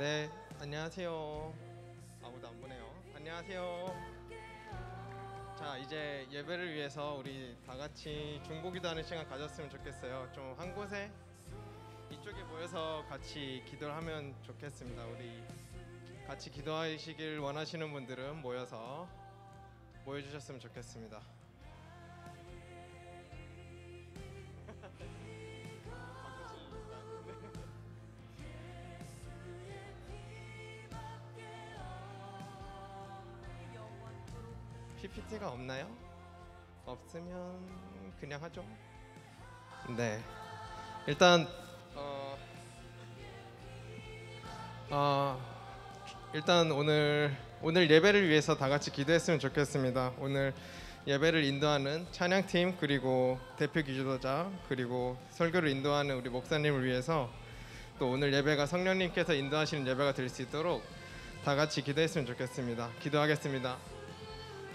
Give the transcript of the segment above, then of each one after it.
네, 안녕하세요. 아무도 안 보네요. 안녕하세요. 자, 이제 예배를 위해서 우리 다 같이 중보기도하는 시간 가졌으면 좋겠어요. 좀 한 곳에 이쪽에 모여서 같이 기도를 하면 좋겠습니다. 우리 같이 기도하시길 원하시는 분들은 모여주셨으면 좋겠습니다. PPT가 없나요? 없으면 그냥 하죠. 네, 일단 일단 오늘 예배를 위해서 다 같이 기도했으면 좋겠습니다. 오늘 예배를 인도하는 찬양팀 그리고 대표 기도자 그리고 설교를 인도하는 우리 목사님을 위해서 또 오늘 예배가 성령님께서 인도하시는 예배가 될 수 있도록 다 같이 기도했으면 좋겠습니다. 기도하겠습니다.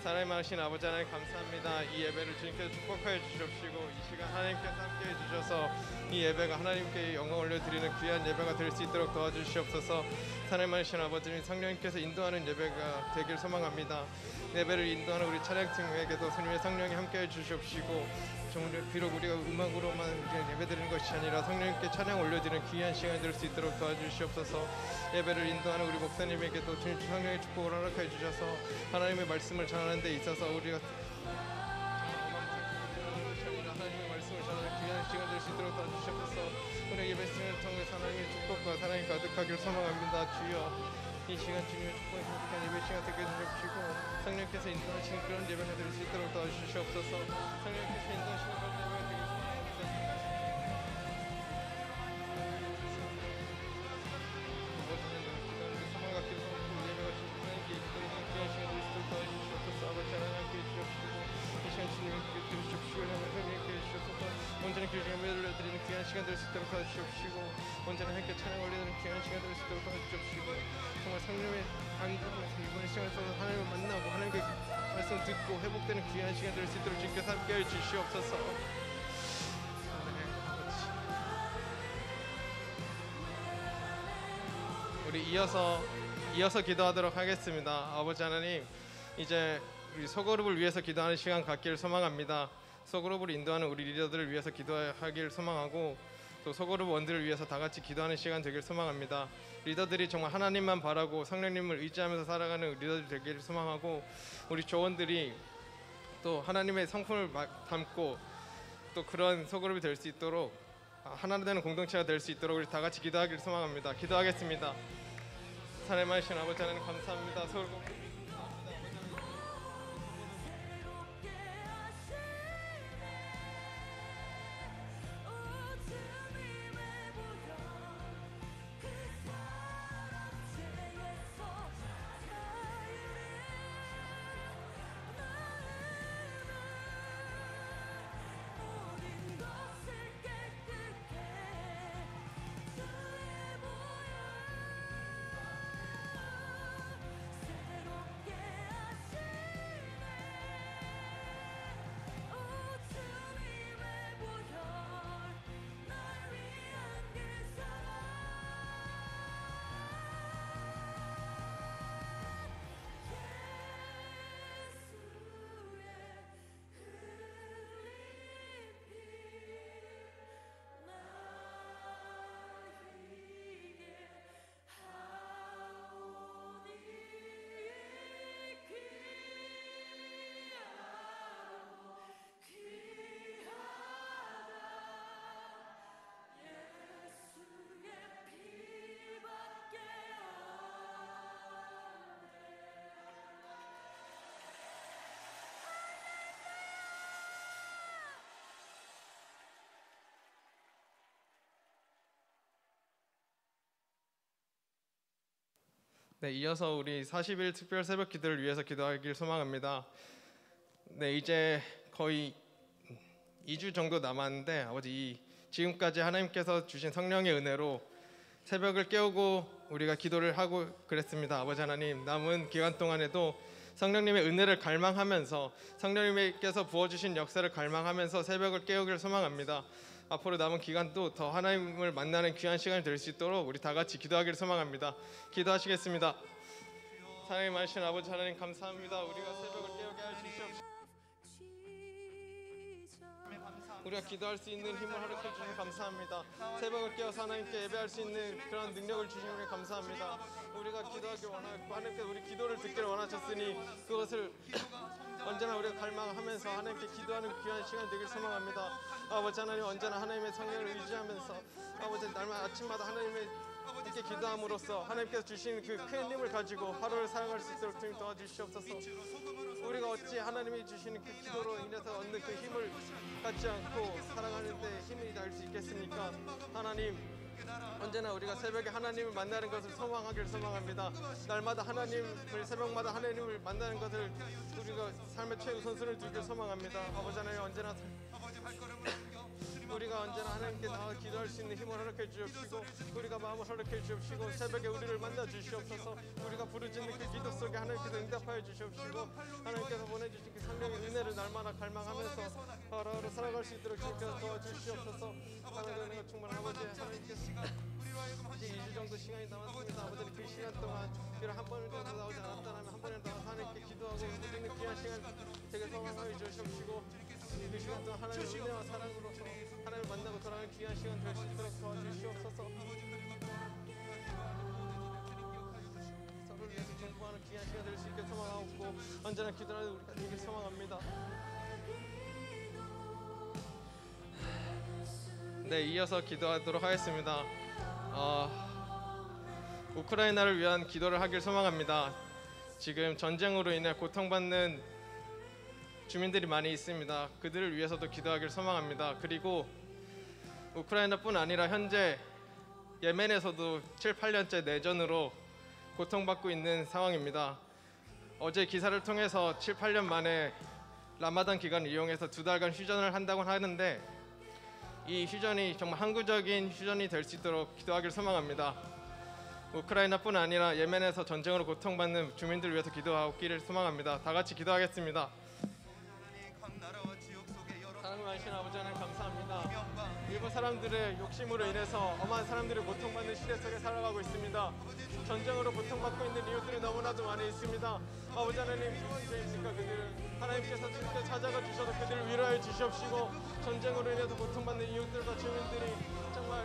사랑이 많으신 아버지 하나님 감사합니다. 이 예배를 주님께서 축복하여 주시옵시고 이 시간 하나님께서 함께해 주셔서 이 예배가 하나님께 영광 올려드리는 귀한 예배가 될 수 있도록 도와주시옵소서. 사랑이 많으신 아버지님 성령님께서 인도하는 예배가 되길 소망합니다. 예배를 인도하는 우리 찬양팀에게도 주님의 성령이 함께해 주시옵시고 비록 우리가 음악으로만 예배드리는 것이 아니라 성령님께 찬양 올려드리는 귀한 시간이 될 수 있도록 도와주시옵소서. 예배를 인도하는 우리 목사님에게도 주님 성령의 축복을 허락해 주셔서 하나님의 말씀을 전하는 데 있어서 우리가 하나님의 말씀을 전하는 귀한 시간 될 수 있도록 도와주시옵소서. 오늘 예배 시간을 통해서 하나님의 축복과 사랑이 가득하길 소망합니다. 주여 이 시간 주님의 축복이 가득한 예배 시간 되게 해주시고 성령께서 인도하시는 그런 예배가 될 수 있도록 도와주시옵소서. 성령께서 인도하시는 그런 예배가 되길 소망합니다. 소망 갖기로 예배가 주님께 이끌어지는 귀한 시간 될 수 있도록 도와주시옵소서. 아버지 하나님 함께해 주시옵시고 이 시간 주님께 들으시옵시고 하나님께 해주시옵소서. 온전히 교회 예배를 올려드리는 귀한 시간 될 수 있도록 도와주시옵시고 온전히 함께 찬양 올려드리는 귀한 시간 될 수 있도록 도와주시옵시고 정말 성령의 안정에서 이번 시간을 통해서 하나님을 만나고 하나님께 말씀 듣고 회복되는 귀한 시간 될 수 있도록 주님께서 함께해 주시옵소서. 우리 이어서 기도하도록 하겠습니다. 아버지 하나님, 이제 우리 소그룹을 위해서 기도하는 시간 갖기를 소망합니다. 소그룹을 인도하는 우리 리더들을 위해서 기도하길 소망하고 또 소그룹 원들을 위해서 다 같이 기도하는 시간 되길 소망합니다. 리더들이 정말 하나님만 바라고 성령님을 의지하면서 살아가는 리더들이 되길 소망하고 우리 조원들이 또 하나님의 성품을 담고 또 그런 소그룹이 될 수 있도록 하나 되는 공동체가 될 수 있도록 우리 다 같이 기도하길 소망합니다. 기도하겠습니다. 사랑의 많으신 아버지 하나님 감사합니다. 네, 이어서 우리 40일 특별 새벽 기도를 위해서 기도하길 소망합니다. 네, 이제 거의 2주 정도 남았는데 아버지 지금까지 하나님께서 주신 성령의 은혜로 새벽을 깨우고 우리가 기도를 하고 그랬습니다. 아버지 하나님, 남은 기간 동안에도 성령님의 은혜를 갈망하면서 성령님께서 부어주신 역사를 갈망하면서 새벽을 깨우기를 소망합니다. 앞으로 남은 기간도 더 하나님을 만나는 귀한 시간이 될 수 있도록 우리 다 같이 기도하기를 소망합니다. 기도하시겠습니다. 사랑의 많으신 아버지 하나님 감사합니다. 우리가 새벽을 깨우게 해 주시옵소서. 우리가 기도할 수 있는 힘을 허락해 주시니 감사합니다. 새벽을 깨어서 하나님께 예배할 수 있는 그런 능력을 주시니 감사합니다. 우리가 기도하기 원하고 하나님께서 우리 기도를 듣기를 원하셨으니 그것을 언제나 우리가 갈망하면서 하나님께 기도하는 귀한 시간 되길 소망합니다. 아버지 하나님 언제나 하나님의 성령을 의지하면서 아버지 날마다 아침마다 하나님의 함께 기도함으로써 하나님께서 주신 그 큰 힘을 가지고 하루를 살아갈 수 있도록 주님 도와주시옵소서. 우리가 어찌 하나님이 주시는 그 기도로 인해서 얻는 그 힘을 갖지 않고 살아가는 데 힘이 날 수 있겠습니까? 하나님 언제나 우리가 새벽에 하나님을 만나는 것을 소망하기를 소망합니다. 날마다 하나님을 새벽마다 하나님을 만나는 것을 우리가 삶의 최우선순위를 두기를 소망합니다. 아버지 하나님 언제나 우리가 언제나 하나님께 나와 기도할 수 있는 힘을 허락해 주옵시고 우리가 마음을 허락해 주옵시고 새벽에 우리를 만나 주시옵소서. 우리가 부르짖는 그 기도 속에 하나님께서 응답하여 주시옵시고 하나님께서 보내주신 그 성령의 은혜를 날마다 갈망하면서 하루하루 살아갈 수 있도록 주님께서 도와주시옵소서. 하나님의 은혜가 충만한 아버지 하나님께서 이제 2주 정도 시간이 남았습니다. 아버지는 그 시간 동안 이런 한 번을 정도 나오지 않았다면 한 번을 나와서 하나님께 기도하고 우리는 귀한 시간 되게 소망하여 주시옵시고 그 시간 동안 하나님의 은혜와 사랑으로서 하나님을 만나고 돌아가는 귀한 시간 될 수 있도록 도와주시옵소서. 서로를 위해서 공부하는 귀한 시간 될 수 있게 소망하고 언제나 기도하는 우리가 되길 소망합니다. 네, 이어서 기도하도록 하겠습니다. 우크라이나를 위한 기도를 하길 소망합니다. 지금 전쟁으로 인해 고통받는 주민들이 많이 있습니다. 그들을 위해서도 기도하길 소망합니다. 그리고 우크라이나뿐 아니라 현재 예멘에서도 7, 8년째 내전으로 고통받고 있는 상황입니다. 어제 기사를 통해서 7, 8년 만에 라마단 기간을 이용해서 2달간 휴전을 한다고 하는데 이 휴전이 정말 항구적인 휴전이 될 수 있도록 기도하길 소망합니다. 우크라이나뿐 아니라 예멘에서 전쟁으로 고통받는 주민들을 위해서 기도하기를 소망합니다. 다 같이 기도하겠습니다. 사랑을 많으신 아버지 하나님 감사합니다. 일부 사람들의 욕심으로 인해서 엄한 사람들이 고통받는 시대 속에 살아가고 있습니다. 전쟁으로 고통받고 있는 이웃들이 너무나도 많이 있습니다. 아버지 하나님 주님입니까? 그들은 하나님께서 주님께 찾아가 주셔서 그들을 위로해 주시옵시고 전쟁으로 인해서 고통받는 이웃들과 주민들이 정말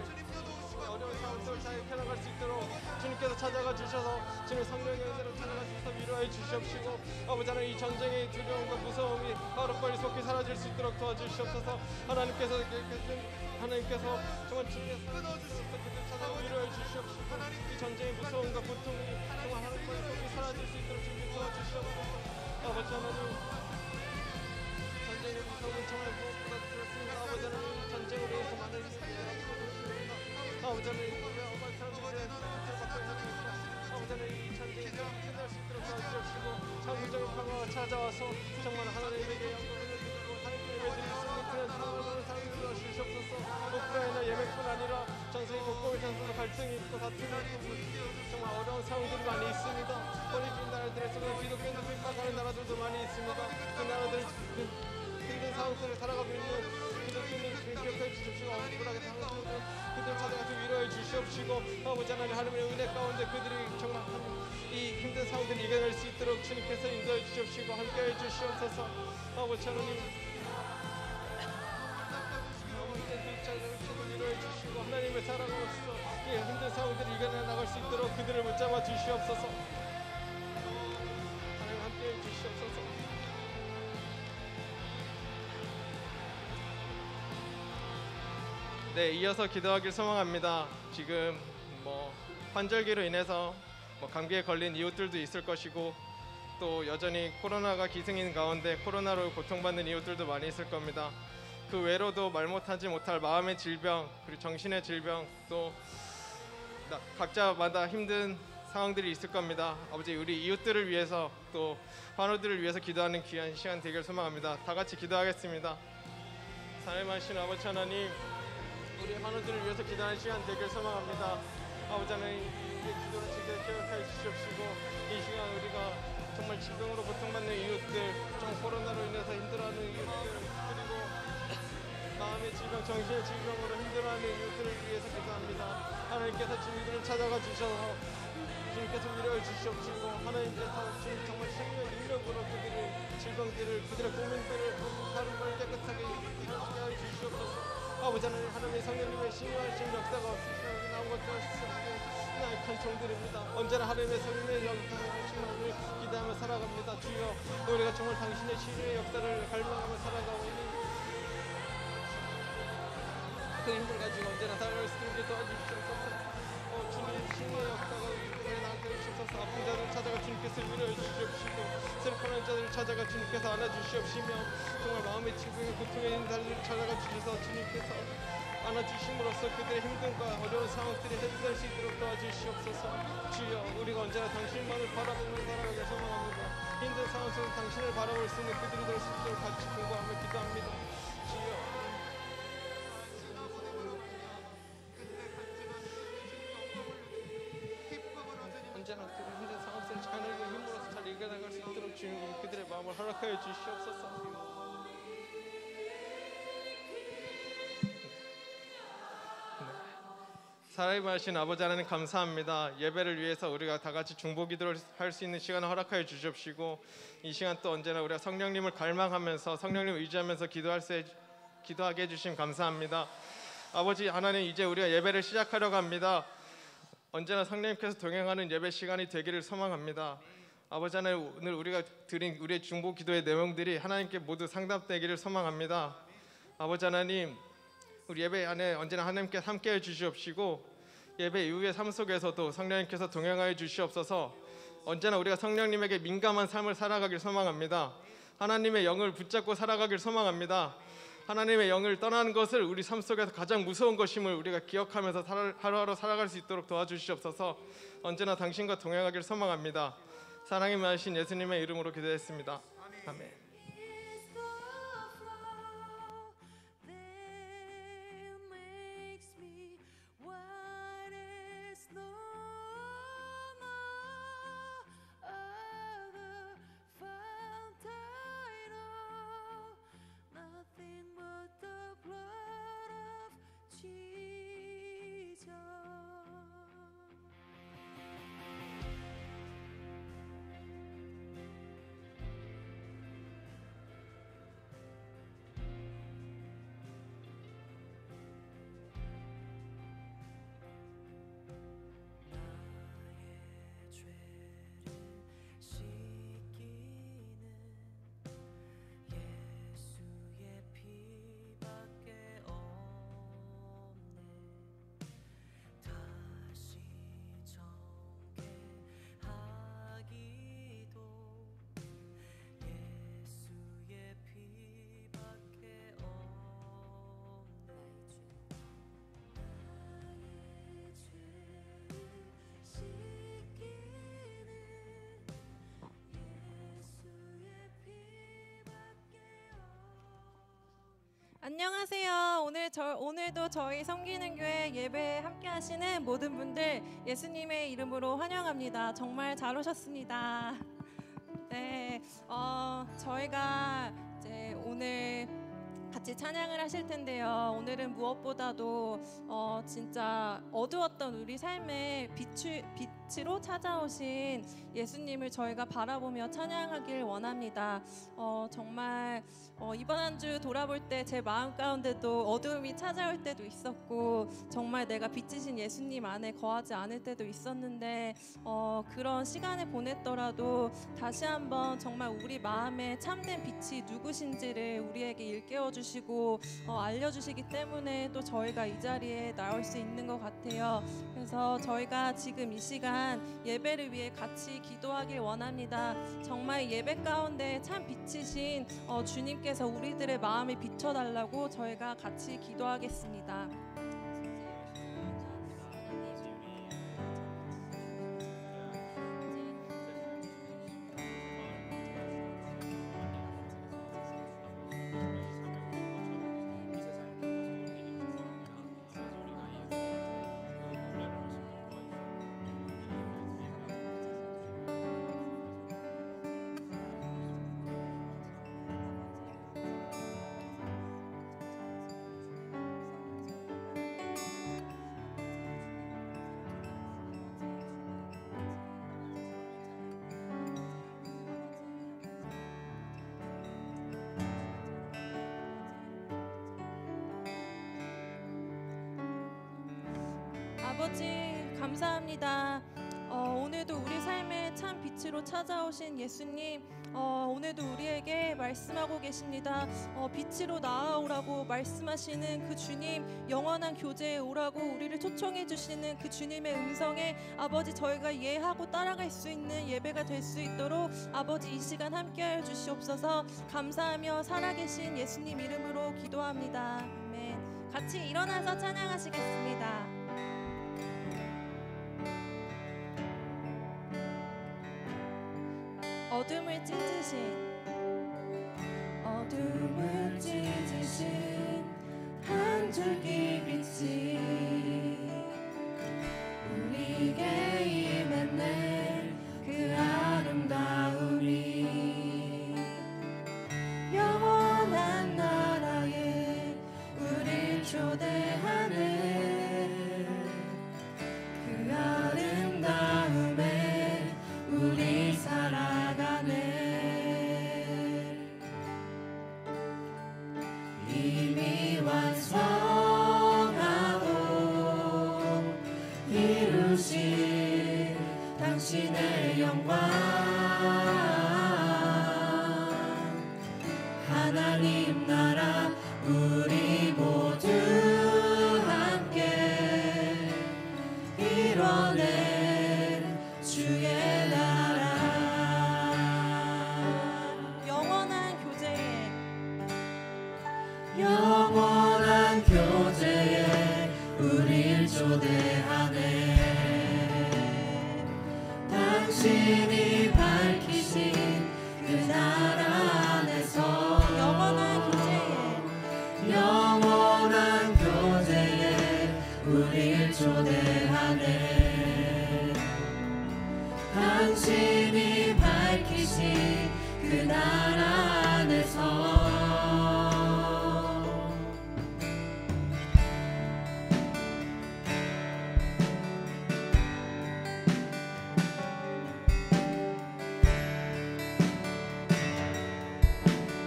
어려운 상황 속을 잘 해나갈 수 있도록 주님께서 찾아가 주셔서 주님 성령의 은혜로 찾아가 주셔서 위로해 주시옵시고 아버지 하나님 이 전쟁의 두려움과 무서움이 하루빨리 속히 사라질 수 있도록 도와주시옵소서. 하나님께서 정말 주님의 끊어주셔서 그들 찾아가 위로해 주시옵시고 이 전쟁의 무서움과 고통이 정말 하루빨리 속히 사라질 수 있도록 주님 도와주시옵소서. 아버지 하나님 전쟁의 무서움은 정말 무엇보다 그렇습니다. 아버지 하나님 전쟁으로 인해서 많은 일들이 아버지 하나님 왜 엄한 사람들이 고통받고 있습니까? 아버지 하나님 이 전쟁이 끝날 수 있도록 도와주시고 창조적인 평화가 찾아와서 정말 하나님에게 영광을 드리고 하나님께 예배드릴 수 있는 그런 상황을 보는 사람들을 도와주시옵소서. 우크라이나 예멘뿐 아니라 전 세계 곳곳에서 갈등이 있고 다툼이 있고 정말 어려운 상황들이 많이 있습니다. 권위주의 나라들에서는 기독교인들 핍박하는 나라들도 많이 있습니다. 그 나라들 힘든 상황들을 살아가고 있는 기독교인들 기억해 주십시오. 억울하게 당하는 그들 찾아가서 위로해 주시옵시고 아버지 하나님 하나님의 은혜 가운데 그들이 정말 이 힘든 상황들을 이겨낼 수 있도록 주님께서 인도해 주시옵시고 함께해 주시옵소서. 아버지 하나님 위로해 주시고 하나님의 사랑으로서 이 힘든 상황들을 이겨내 나갈 수 있도록 그들을 붙잡아 주시옵소서. 하나님 함께해 주시옵소서. 네, 이어서 기도하길 소망합니다. 지금 환절기로 인해서 감기에 걸린 이웃들도 있을 것이고 또 여전히 코로나가 기승인 가운데 코로나로 고통받는 이웃들도 많이 있을 겁니다. 그 외로도 말 못하지 못할 마음의 질병 그리고 정신의 질병 또 각자마다 힘든 상황들이 있을 겁니다. 아버지 우리 이웃들을 위해서 또 환우들을 위해서 기도하는 귀한 시간 되길 소망합니다. 다 같이 기도하겠습니다. 사랑하신 아버지 하나님 우리 환우들을 위해서 기도하는 시간 되길 소망합니다. 아버지 하나님 우리의 기도를 지켜 기억하여 주시옵시고 이 시간 우리가 정말 질병으로 고통받는 이웃들 좀 코로나로 인해서 힘들어하는 이웃들 그리고 마음의 질병, 정신의 질병으로 힘들어하는 이웃들을 위해서 기도합니다. 하나님께서 주님들을 찾아가 주셔서 주님께서 위로해 주시옵시고 하나님께서 주님 정말 생명 능력으로 그들의 질병들을 그들의 고민들을 하루를 깨끗하게 하여 주시옵소서. 아버지 하나님의 성령님의 신유하신 역사가 없으시다고 나온 것과 나약한 종들입니다. 언제나 하나님의 성령의 역사를 기대하며 살아갑니다. 주여 우리가 정말 당신의 신유의 역사를 갈망하며 살아가오니 그 힘을 가지고 언제나 살아갈 수 있게 도와주시옵소서. 주님 신의 역사가 우리의 나한테 주셔서 아픈 자들을 찾아가 주님께서 위로해 주시옵시고 슬퍼하는 자들을 찾아가 주님께서 안아주시옵시며 정말 마음의 질병에 고통에 있는 자들을 찾아가 주셔서 주님께서 안아주심으로써 그들의 힘듦과 어려운 상황들이 해소될 수 있도록 도와주시옵소서. 주여 우리가 언제나 당신만을 바라보며 살아가게 소망합니다. 힘든 상황 속에 당신을 바라볼 수 있는 그들이 될 수 있도록 같이 공부하며 기도합니다. 주여 언제나 그들의 힘든 상황 속에 잘 알고 힘으로써 잘 이겨나갈 수 있도록 주님 그들의 마음을 허락하여 주시옵소서. 살아계신 아버지 하나님 감사합니다. 예배를 위해서 우리가 다 같이 중보 기도를 할 수 있는 시간을 허락하여 주시옵시고 이 시간 또 언제나 우리가 성령님을 갈망하면서 성령님을 의지하면서 기도하게 해주심 감사합니다. 아버지 하나님 이제 우리가 예배를 시작하려고 합니다. 언제나 성령님께서 동행하는 예배 시간이 되기를 소망합니다. 아버지 하나님 오늘 우리가 드린 우리의 중보 기도의 내용들이 하나님께 모두 상담되기를 소망합니다. 아버지 하나님 우리 예배 안에 언제나 하나님께 함께해 주시옵시고 예배 이후의 삶 속에서도 성령님께서 동행하여 주시옵소서. 언제나 우리가 성령님에게 민감한 삶을 살아가길 소망합니다. 하나님의 영을 붙잡고 살아가길 소망합니다. 하나님의 영을 떠나는 것을 우리 삶 속에서 가장 무서운 것임을 우리가 기억하면서 하루하루 살아갈 수 있도록 도와주시옵소서. 언제나 당신과 동행하길 소망합니다. 사랑이 많으신 예수님의 이름으로 기도했습니다. 아멘. 안녕하세요. 오늘도 저희 섬기는 교회 예배에 함께 하시는 모든 분들 예수님의 이름으로 환영합니다. 정말 잘 오셨습니다. 네, 저희가 이제 오늘 같이 찬양을 하실 텐데요. 오늘은 무엇보다도 진짜 어두웠던 우리 삶에 빛으로 찾아오신 예수님을 저희가 바라보며 찬양하길 원합니다. 정말 이번 한 주 돌아볼 때 제 마음 가운데도 어두움이 찾아올 때도 있었고 정말 내가 빛이신 예수님 안에 거하지 않을 때도 있었는데 그런 시간을 보냈더라도 다시 한번 정말 우리 마음에 참된 빛이 누구신지를 우리에게 일깨워 주시고 알려주시기 때문에 또 저희가 이 자리에 나올 수 있는 것 같아요. 그래서 저희가 지금 이 시간 예배를 위해 같이 기도하길 원합니다. 정말 예배 가운데 참 빛이신 주님께서 우리들의 마음을 비춰달라고 저희가 같이 기도하겠습니다. 아버지 감사합니다. 오늘도 우리 삶에 참 빛으로 찾아오신 예수님, 오늘도 우리에게 말씀하고 계십니다. 빛으로 나아오라고 말씀하시는 그 주님, 영원한 교제에 오라고 우리를 초청해 주시는 그 주님의 음성에 아버지 저희가 이해하고 따라갈 수 있는 예배가 될 수 있도록 아버지 이 시간 함께하여 주시옵소서. 감사하며 살아계신 예수님 이름으로 기도합니다. 아멘. 같이 일어나서 찬양하시겠습니다. 어둠을 찢으신 한 줄기 빛이 우리에게 임했네. 그 아름다움이 영원한 나라에 우릴 초대하네. 그 아름다움에 우리 살아가네. 이미 완성하고 이루신 당신의 영광, 하나님 나라 우리 모두 함께 이뤄낼 주의 나라. 영원한 교제에 우릴 초대하네. 당신이 밝히신 그 나라 안에서 영원한 교제에 우릴 초대하네. 당신이 밝히신 그 나라 안에서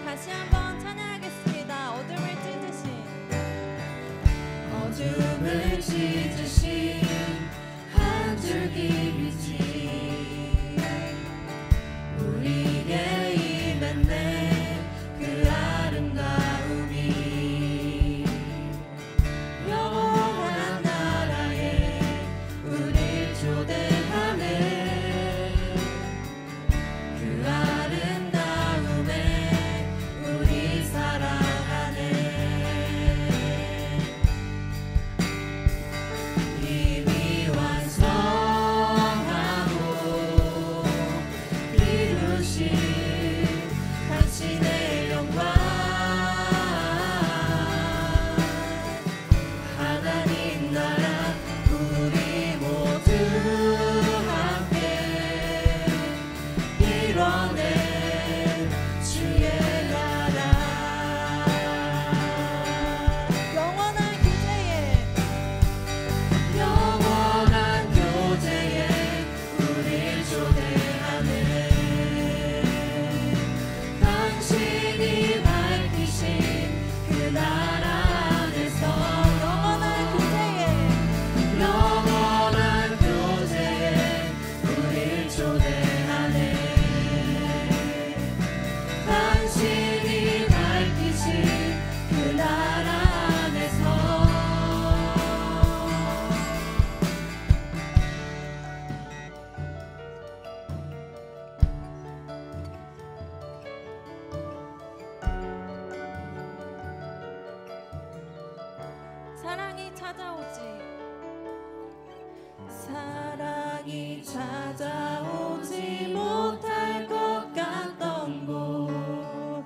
다시 한번 찬양하겠습니다. 어둠을 찢으신 한 줄기 빛이 우리에게 임했네. 그 아름다움이 영원한 나라에 우릴 초대하네. 그 아름다움에 우리 살아가네. 이미 완성하고 이루신 당신의 영광, 하나님 나라 우리 모두 함께 이뤄낼 주의 나라. 영원한 교제에 우릴 초대하네. 당신이 밝히신 그 나라 안에서 영원한 교제에 우릴 초대하네. 당신이 밝히신 그 나라 안에서 사랑이 찾아오지 못할 것 같던 곳,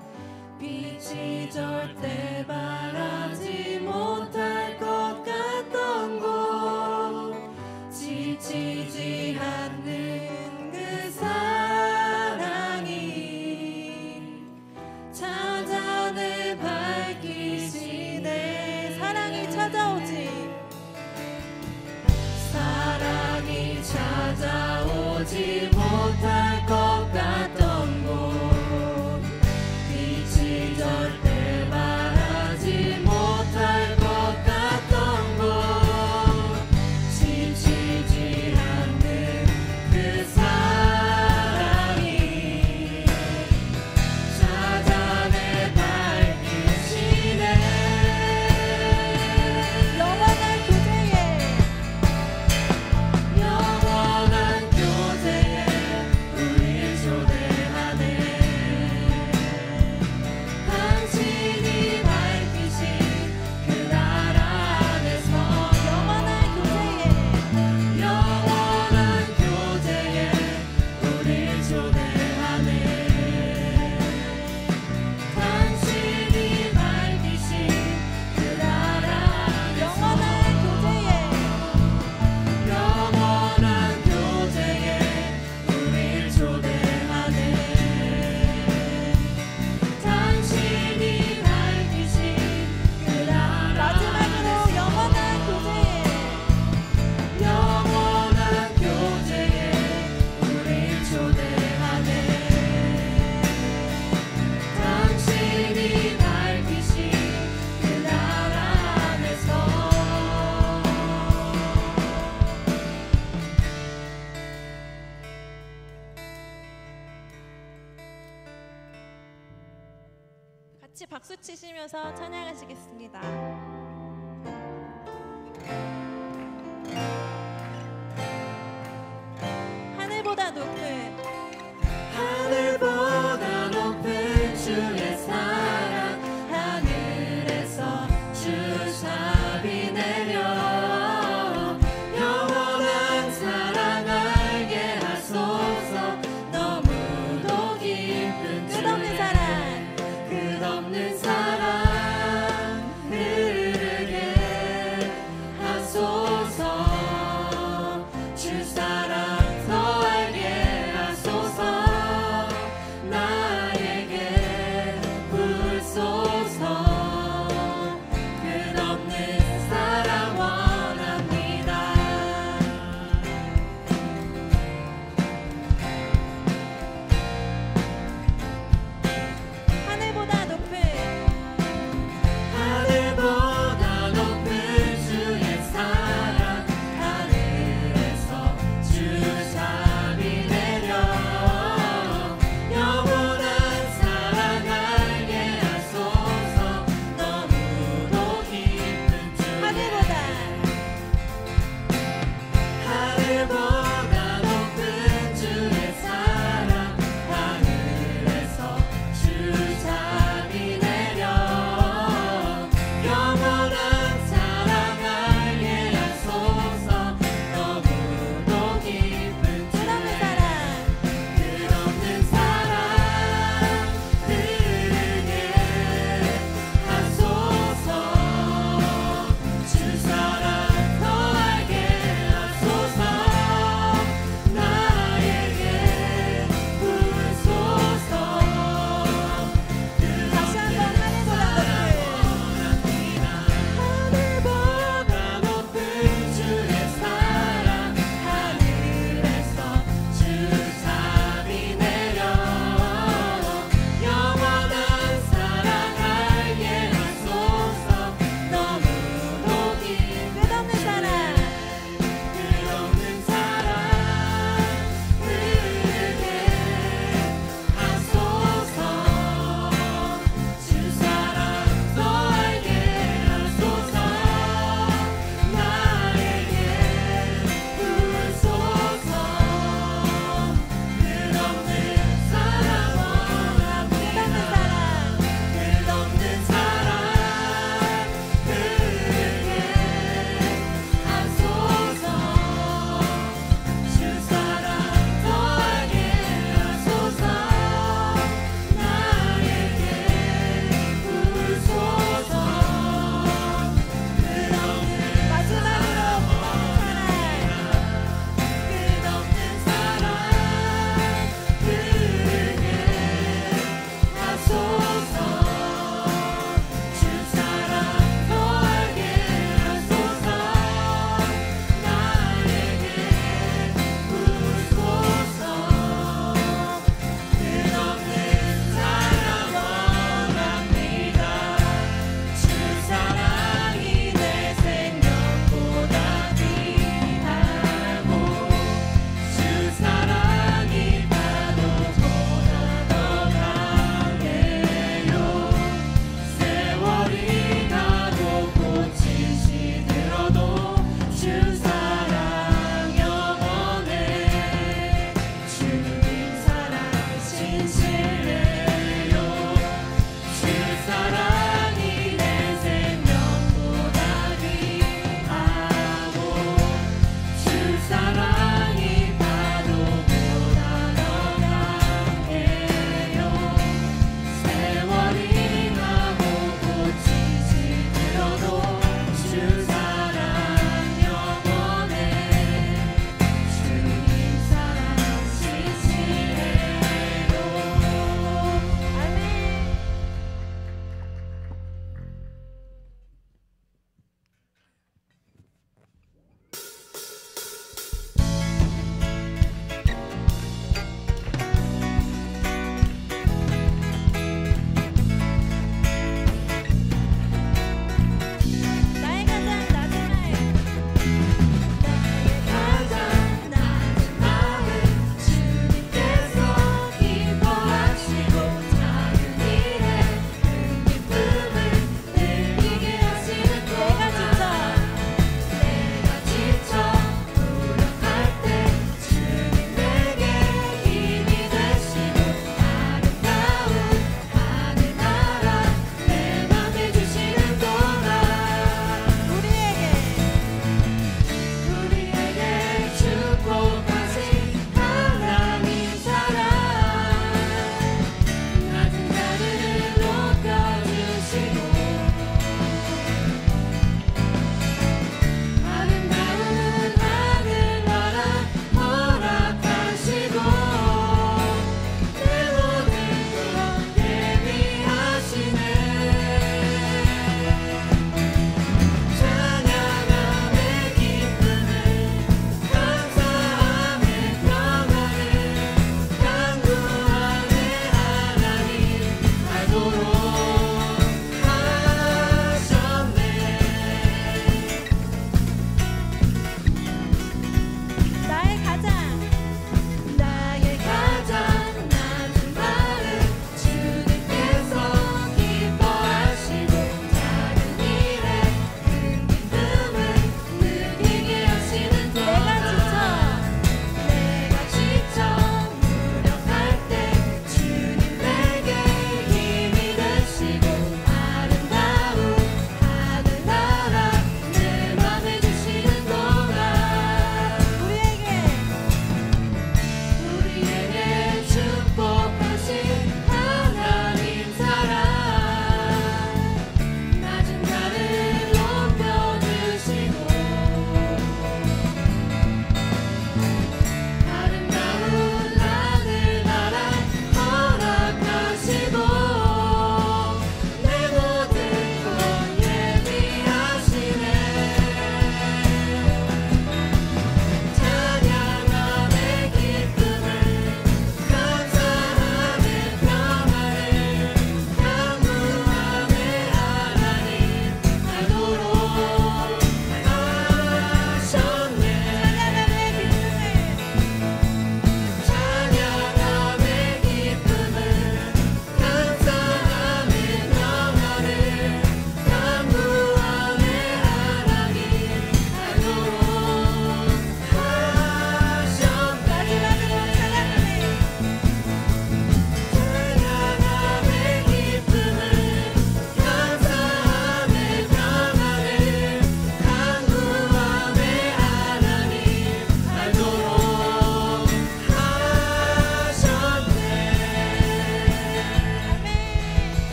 빛이 절대 바라지 못할 것 같던 곳, 지치지 않는 그 사랑이 찾아내 밝히시네. 사랑이 찾아오지 못할 것 같던 곳, 빛이 절대 바라지 못할 것 같던 곳, 박수 치시면서 찬양하시겠습니다. 하늘보다 높은 하늘보다 높은 주의 사랑 하늘에서 주사비 내려 영원한 사랑 알게 하소서. 너무도 깊은 끝없는 사랑 끝없는 사랑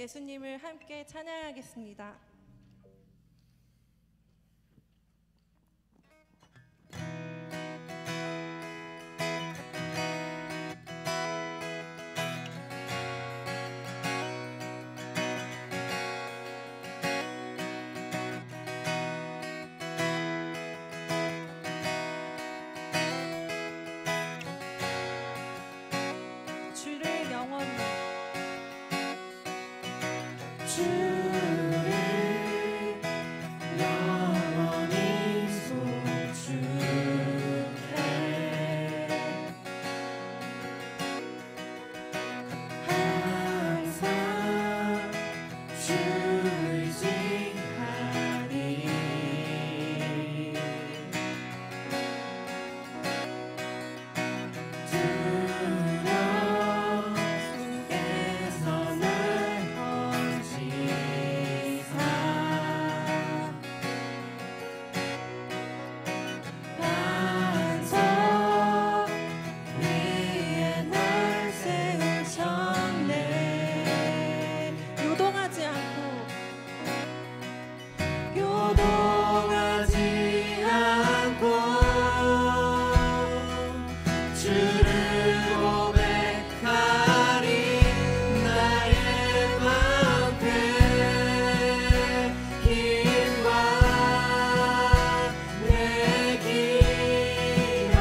예수님을 함께 찬양하겠습니다. 주를 영원히 주를 영원히 송축해 항상 주를 의지하리 두려움에서 날 건지사 반석 위에 날 세우셨네 요동하지 않고 요동하지 않고 주를 고백하리 나의 방패 힘과 내 기업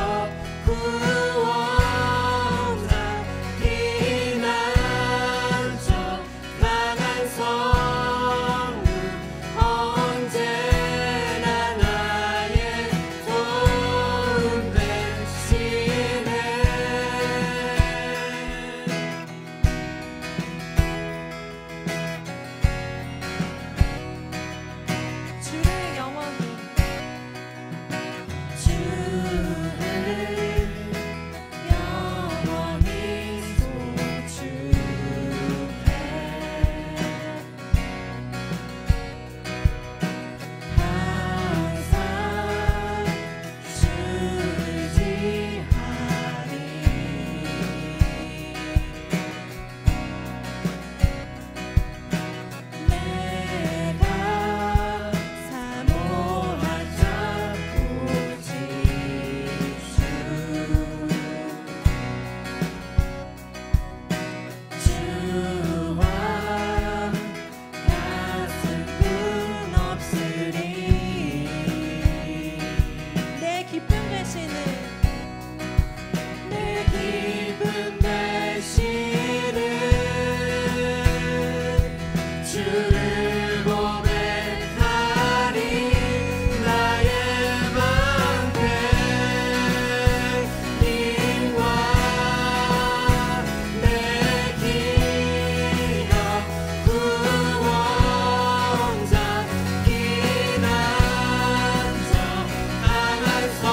구원자 피난처 강한 성문 언제나 나의 도움 되시네 주를 영원히 주를 영원히 송축해 항상 주를 의지하리 내가 사모하자 오직 주와 같은 분 없으리 내 기쁨 되시는 내 기쁨 되시는 주를 고백하리 나의 방패 힘과 내 기업 구원자 피난처 강한 성문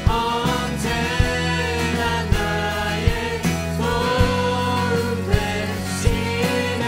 언제나 나의 도움 되시네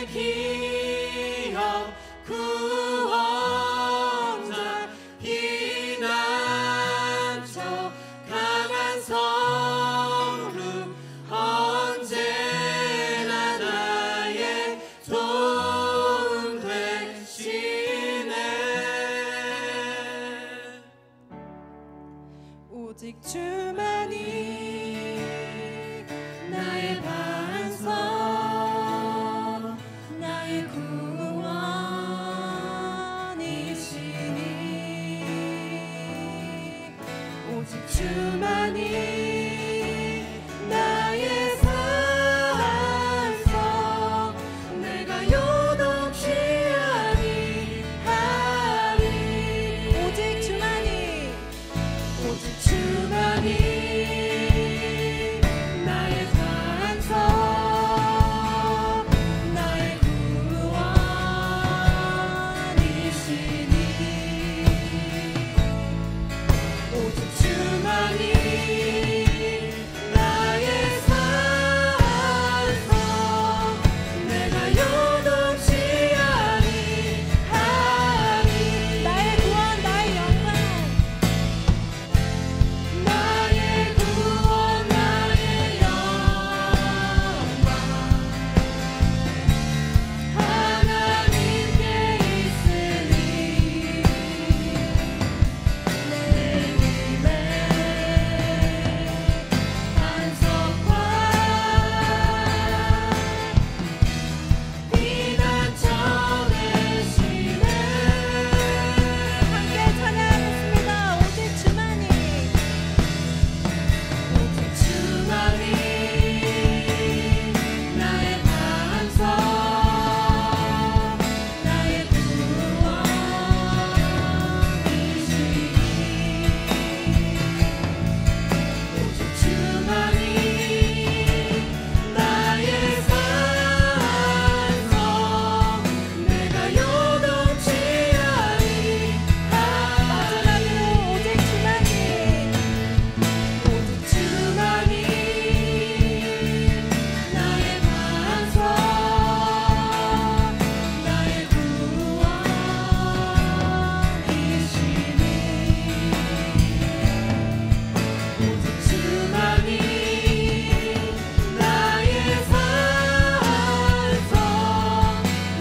나의 기억 구원자 피난처 강한 성루 언제나 나의 도움 되시네. 오직 주만이 나의 반석 나의 구원이시니 오직 주만이 나의 산성 내가 요동치 아니하리 오직 주만이 나의 산성 나의 구원이시니 오직 주만이 나의 산성 내가 요동치 아니하리 나의 구원 나의 영광 나의 구원 나의 영광 하나님께 있으니 내 입에 반석과 피난처 되시네. 함께 찬양하겠습니다. 오직 주만이 나의 반석 나의 구원이시니 오직 주만이 나의 산성 내가 요동치 아니하리 오직 주만이 나의 반석 나의 구원이시니 오직 주만이 나의 산성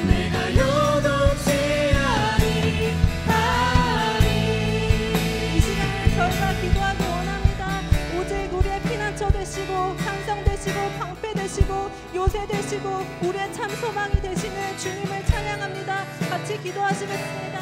내가 요동치 아니하리 이 시간에 저희가 기도하기 원합니다. 오직 우리의 피난처 되시고 산성 되시고 방패 되시고 요새 되시고 우리의 참 소망이 되시는 주님을 찬양합니다. 같이 기도하시겠습니다.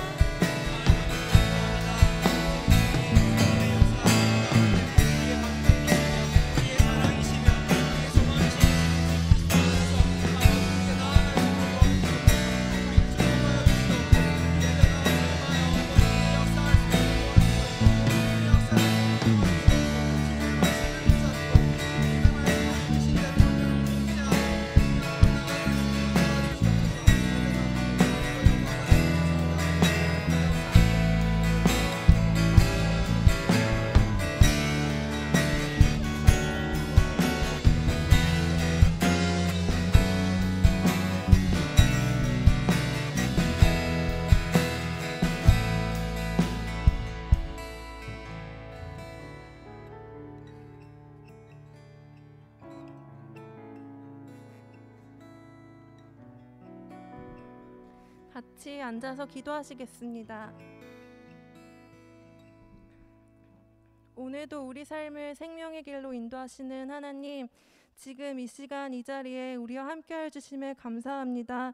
같이 앉아서 기도하시겠습니다. 오늘도 우리 삶을 생명의 길로 인도하시는 하나님, 지금 이 시간 이 자리에 우리와 함께해 주심에 감사합니다.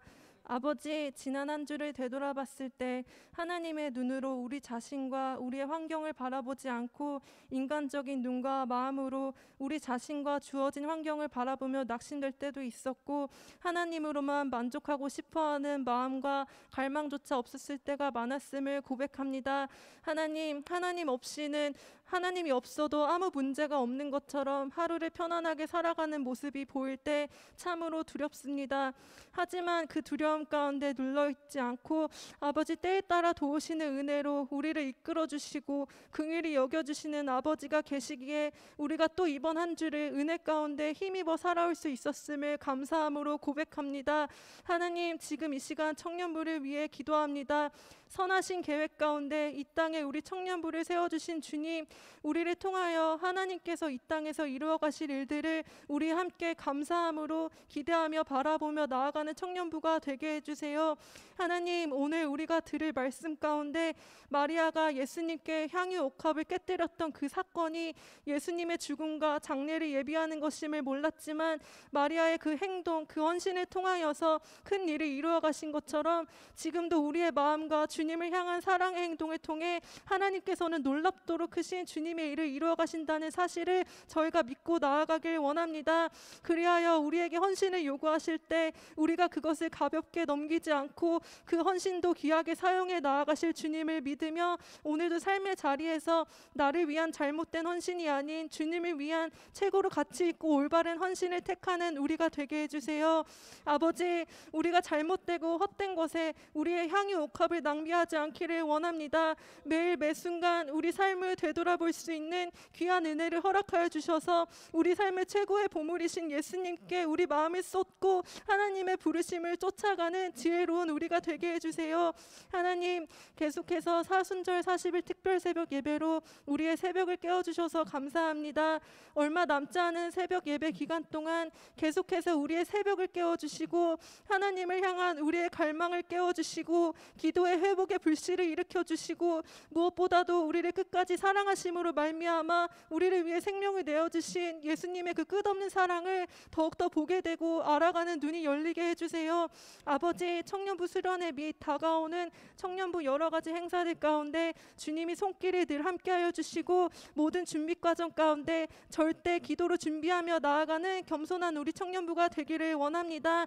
아버지, 지난 한 주를 되돌아봤을 때 하나님의 눈으로 우리 자신과 우리의 환경을 바라보지 않고 인간적인 눈과 마음으로 우리 자신과 주어진 환경을 바라보며 낙심될 때도 있었고, 하나님으로만 만족하고 싶어하는 마음과 갈망조차 없었을 때가 많았음을 고백합니다. 하나님 없이는, 하나님이 없어도 아무 문제가 없는 것처럼 하루를 편안하게 살아가는 모습이 보일 때 참으로 두렵습니다. 하지만 그 두려움 어려움 가운데 눌러있지 않고 아버지 때에 따라 도우시는 은혜로 우리를 이끌어주시고 긍휼히 여겨주시는 아버지가 계시기에 우리가 또 이번 한 주를 은혜 가운데 힘입어 살아올 수 있었음을 감사함으로 고백합니다. 하나님, 지금 이 시간 청년부를 위해 기도합니다. 선하신 계획 가운데 이 땅에 우리 청년부를 세워주신 주님, 우리를 통하여 하나님께서 이 땅에서 이루어 가실 일들을 우리 함께 감사함으로 기대하며 바라보며 나아가는 청년부가 되게 해주세요. 하나님, 오늘 우리가 들을 말씀 가운데 마리아가 예수님께 향유 옥합을 깨뜨렸던 그 사건이 예수님의 죽음과 장례를 예비하는 것임을 몰랐지만 마리아의 그 행동, 그 헌신을 통하여서 큰 일을 이루어 가신 것처럼 지금도 우리의 마음과 주님을 향한 사랑의 행동을 통해 하나님께서는 놀랍도록 크신 주님의 일을 이루어 가신다는 사실을 저희가 믿고 나아가길 원합니다. 그리하여 우리에게 헌신을 요구하실 때 우리가 그것을 가볍게 넘기지 않고 그 헌신도 귀하게 사용해 나아가실 주님을 믿으며 오늘도 삶의 자리에서 나를 위한 잘못된 헌신이 아닌 주님을 위한 최고로 가치 있고 올바른 헌신을 택하는 우리가 되게 해주세요. 아버지, 우리가 잘못되고 헛된 것에 우리의 향유 옥합을 낭비하지 않기를 원합니다. 매일 매 순간 우리 삶을 되돌아볼 수 있는 귀한 은혜를 허락하여 주셔서 우리 삶의 최고의 보물이신 예수님께 우리 마음을 쏟고 하나님의 부르심을 쫓아가는 지혜로운 우리가 되게 해주세요. 하나님, 계속해서 사순절 40일 특별 새벽 예배로 우리의 새벽을 깨워주셔서 감사합니다. 얼마 남지 않은 새벽 예배 기간 동안 계속해서 우리의 새벽을 깨워주시고 하나님을 향한 우리의 갈망을 깨워주시고 기도의 회복의 불씨를 일으켜주시고 무엇보다도 우리를 끝까지 사랑하심으로 말미암아 우리를 위해 생명을 내어주신 예수님의 그 끝없는 사랑을 더욱더 보게 되고 알아가는 눈이 열리게 해주세요. 아버지, 청년부 수련회 및 다가오는 청년부 여러 가지 행사들 가운데 주님이 손길을 늘 함께하여 주시고 모든 준비 과정 가운데 절대 기도로 준비하며 나아가는 겸손한 우리 청년부가 되기를 원합니다.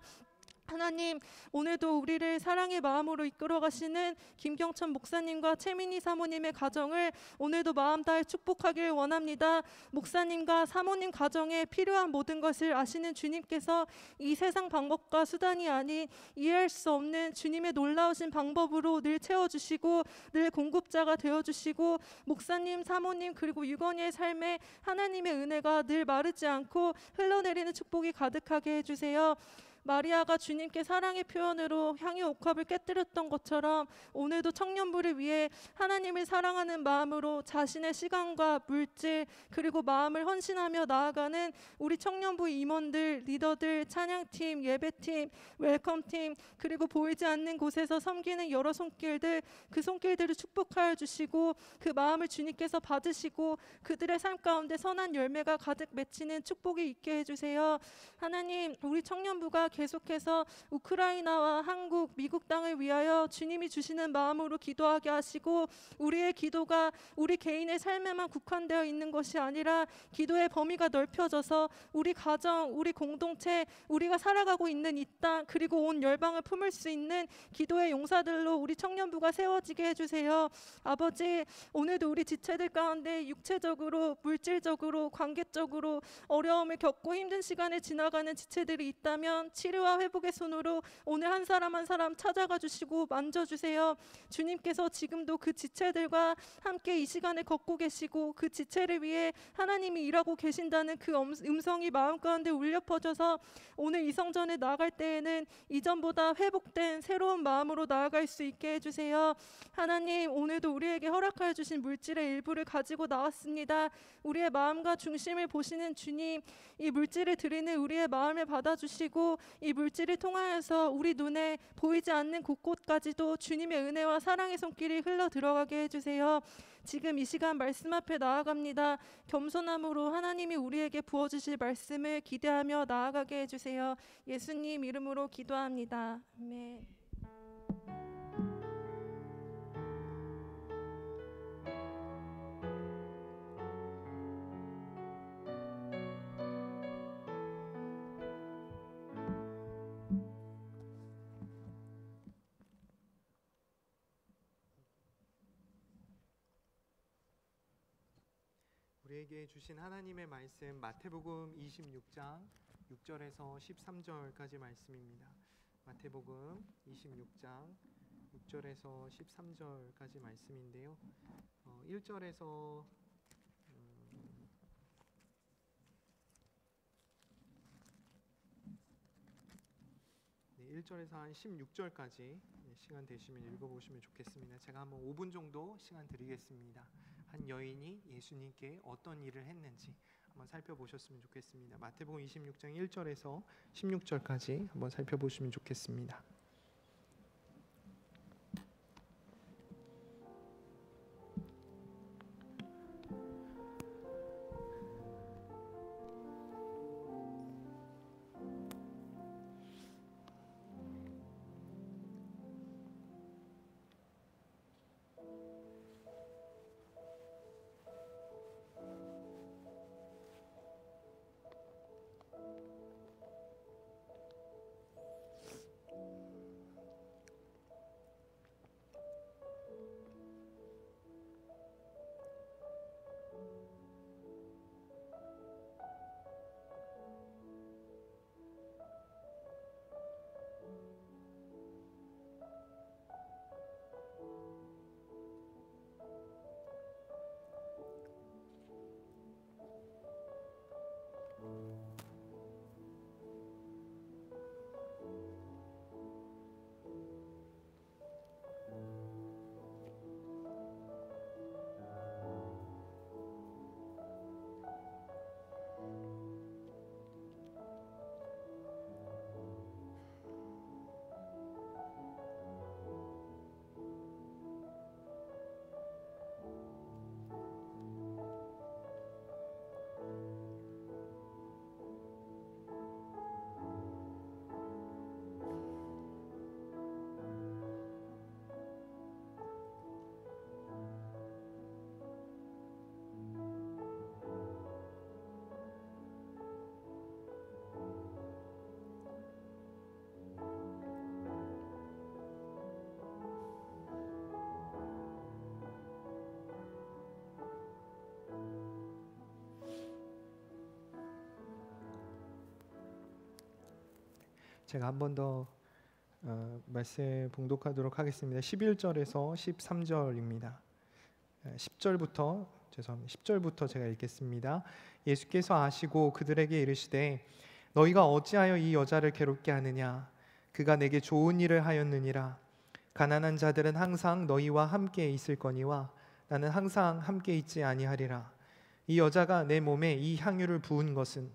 하나님, 오늘도 우리를 사랑의 마음으로 이끌어 가시는 김경천 목사님과 최민희 사모님의 가정을 오늘도 마음 다해 축복하길 원합니다. 목사님과 사모님 가정에 필요한 모든 것을 아시는 주님께서 이 세상 방법과 수단이 아닌 이해할 수 없는 주님의 놀라우신 방법으로 늘 채워주시고 늘 공급자가 되어주시고 목사님, 사모님 그리고 유건이의 삶에 하나님의 은혜가 늘 마르지 않고 흘러내리는 축복이 가득하게 해주세요. 마리아가 주님께 사랑의 표현으로 향유 옥합을 깨뜨렸던 것처럼 오늘도 청년부를 위해 하나님을 사랑하는 마음으로 자신의 시간과 물질 그리고 마음을 헌신하며 나아가는 우리 청년부 임원들, 리더들, 찬양팀, 예배팀, 웰컴팀 그리고 보이지 않는 곳에서 섬기는 여러 손길들, 그 손길들을 축복하여 주시고 그 마음을 주님께서 받으시고 그들의 삶 가운데 선한 열매가 가득 맺히는 축복이 있게 해주세요. 하나님, 우리 청년부가 계속해서 우크라이나와 한국, 미국 땅을 위하여 주님이 주시는 마음으로 기도하게 하시고 우리의 기도가 우리 개인의 삶에만 국한되어 있는 것이 아니라 기도의 범위가 넓혀져서 우리 가정, 우리 공동체, 우리가 살아가고 있는 이 땅 그리고 온 열방을 품을 수 있는 기도의 용사들로 우리 청년부가 세워지게 해주세요. 아버지, 오늘도 우리 지체들 가운데 육체적으로, 물질적으로, 관계적으로 어려움을 겪고 힘든 시간을 지나가는 지체들이 있다면 치료와 회복의 손으로 오늘 한 사람 한 사람 찾아가 주시고 만져주세요. 주님께서 지금도 그 지체들과 함께 이 시간을 걷고 계시고 그 지체를 위해 하나님이 일하고 계신다는 그 음성이 마음 가운데 울려 퍼져서 오늘 이 성전에 나아갈 때에는 이전보다 회복된 새로운 마음으로 나아갈 수 있게 해주세요. 하나님, 오늘도 우리에게 허락하여 주신 물질의 일부를 가지고 나왔습니다. 우리의 마음과 중심을 보시는 주님, 이 물질을 드리는 우리의 마음을 받아주시고 이 물질을 통하여서 우리 눈에 보이지 않는 곳곳까지도 주님의 은혜와 사랑의 손길이 흘러 들어가게 해주세요. 지금 이 시간 말씀 앞에 나아갑니다. 겸손함으로 하나님이 우리에게 부어주실 말씀을 기대하며 나아가게 해주세요. 예수님 이름으로 기도합니다. 아멘. 우리에게 주신 하나님의 말씀 마태복음 26장 6절에서 13절까지 말씀입니다. 마태복음 26장 6절에서 13절까지 말씀인데요. 1절에서 1절에서 한 16절까지 시간 되시면 읽어보시면 좋겠습니다. 제가 한번 5분 정도 시간 드리겠습니다. 한 여인이 예수님께 어떤 일을 했는지 한번 살펴보셨으면 좋겠습니다. 마태복음 26장 1절에서 16절까지 한번 살펴보시면 좋겠습니다. 제가 한 번 더 말씀 봉독하도록 하겠습니다. 11절에서 13절입니다. 10절부터 죄송합니다. 10절부터 제가 읽겠습니다. 예수께서 아시고 그들에게 이르시되 너희가 어찌하여 이 여자를 괴롭게 하느냐? 그가 내게 좋은 일을 하였느니라. 가난한 자들은 항상 너희와 함께 있을 거니와 나는 항상 함께 있지 아니하리라. 이 여자가 내 몸에 이 향유를 부은 것은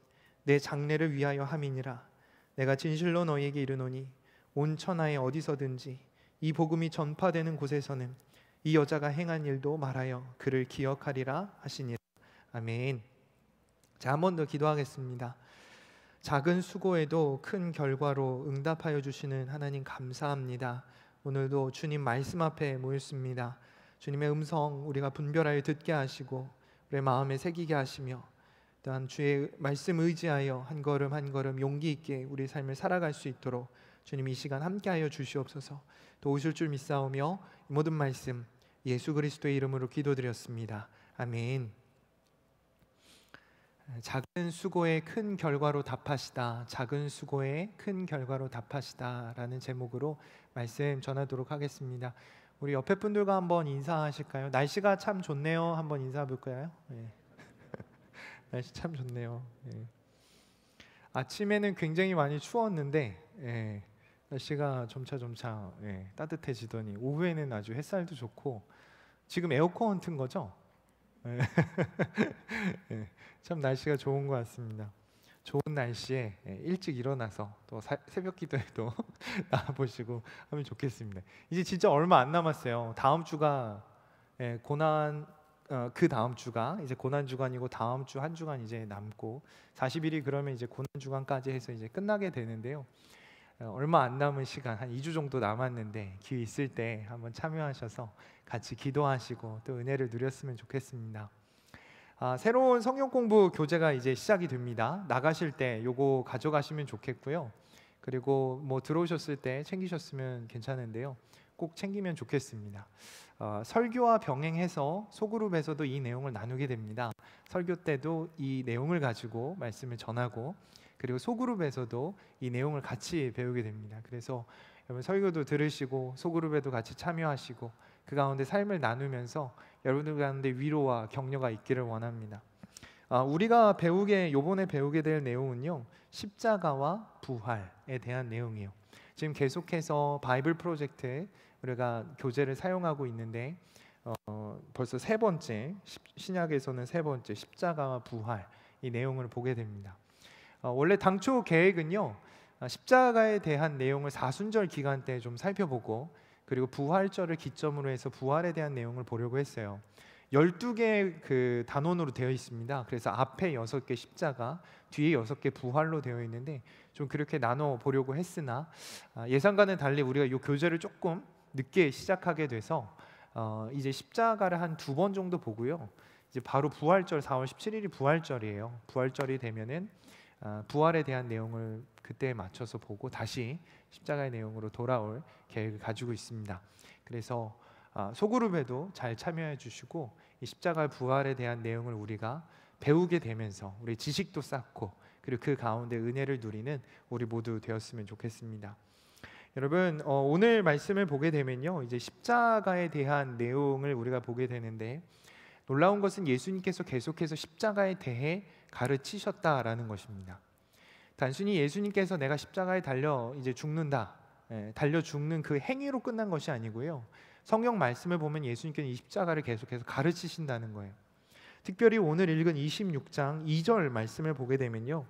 내 장례를 위하여 함이니라. 내가 진실로 너희에게 이르노니 온 천하에 어디서든지 이 복음이 전파되는 곳에서는 이 여자가 행한 일도 말하여 그를 기억하리라 하시니라. 아멘. 자, 한 번 더 기도하겠습니다. 작은 수고에도 큰 결과로 응답하여 주시는 하나님 감사합니다. 오늘도 주님 말씀 앞에 모였습니다. 주님의 음성 우리가 분별하여 듣게 하시고 우리의 마음에 새기게 하시며 또한 주의 말씀 의지하여 한 걸음 한 걸음 용기 있게 우리 삶을 살아갈 수 있도록 주님 이 시간 함께하여 주시옵소서. 도우실 줄 믿사오며 이 모든 말씀 예수 그리스도의 이름으로 기도드렸습니다. 아멘. 작은 수고에 큰 결과로 답하시다. 작은 수고에 큰 결과로 답하시다 라는 제목으로 말씀 전하도록 하겠습니다. 우리 옆에 분들과 한번 인사하실까요? 날씨가 참 좋네요. 한번 인사해 볼까요? 네. 날씨 참 좋네요. 예. 아침에는 굉장히 많이 추웠는데 날씨가 점차 따뜻해지더니 오후에는 아주 햇살도 좋고 지금 에어컨 튼 거죠? 참 날씨가 좋은 것 같습니다. 좋은 날씨에 일찍 일어나서 또 새벽 기도에도 나와보시고 하면 좋겠습니다. 이제 진짜 얼마 안 남았어요. 다음 주가 고난 그 다음 주가 이제 고난 주간이고 다음 주 한 주간 이제 남고 40일이 그러면 이제 고난 주간까지 해서 이제 끝나게 되는데요. 얼마 안 남은 시간 한 2주 정도 남았는데 기회 있을 때 한번 참여하셔서 같이 기도하시고 또 은혜를 누렸으면 좋겠습니다. 새로운 성경 공부 교재가 이제 시작이 됩니다. 나가실 때 요거 가져가시면 좋겠고요. 그리고 뭐 들어오셨을 때 챙기셨으면 괜찮은데요. 꼭 챙기면 좋겠습니다. 설교와 병행해서 소그룹에서도 이 내용을 나누게 됩니다. 설교 때도 이 내용을 가지고 말씀을 전하고 그리고 소그룹에서도 이 내용을 같이 배우게 됩니다. 그래서 여러분 설교도 들으시고 소그룹에도 같이 참여하시고 그 가운데 삶을 나누면서 여러분들 가운데 위로와 격려가 있기를 원합니다. 우리가 요번에 배우게 될 내용은요, 십자가와 부활에 대한 내용이에요. 지금 계속해서 바이블 프로젝트 우리가 교재를 사용하고 있는데 벌써 세 번째, 신약에서는 세 번째 십자가와 부활 이 내용을 보게 됩니다. 원래 당초 계획은요, 십자가에 대한 내용을 사순절 기간 때 좀 살펴보고 그리고 부활절을 기점으로 해서 부활에 대한 내용을 보려고 했어요. 12개 그 단원으로 되어 있습니다. 그래서 앞에 6개 십자가, 뒤에 6개 부활로 되어 있는데 좀 그렇게 나눠 보려고 했으나 예상과는 달리 우리가 이 교재를 조금 늦게 시작하게 돼서 이제 십자가를 한 2번 정도 보고요. 이제 바로 부활절 4월 17일이 부활절이에요. 부활절이 되면은 부활에 대한 내용을 그때에 맞춰서 보고 다시 십자가의 내용으로 돌아올 계획을 가지고 있습니다. 그래서 소그룹에도 잘 참여해 주시고 이 십자가 부활에 대한 내용을 우리가 배우게 되면서 우리 지식도 쌓고 그리고 그 가운데 은혜를 누리는 우리 모두 되었으면 좋겠습니다. 여러분, 오늘 말씀을 보게 되면요, 이제 십자가에 대한 내용을 우리가 보게 되는데 놀라운 것은 예수님께서 계속해서 십자가에 대해 가르치셨다라는 것입니다. 단순히 예수님께서 내가 십자가에 달려 이제 죽는다, 달려 죽는 그 행위로 끝난 것이 아니고요. 성경 말씀을 보면 예수님께서 이 십자가를 계속해서 가르치신다는 거예요. 특별히 오늘 읽은 26장 2절 말씀을 보게 되면요,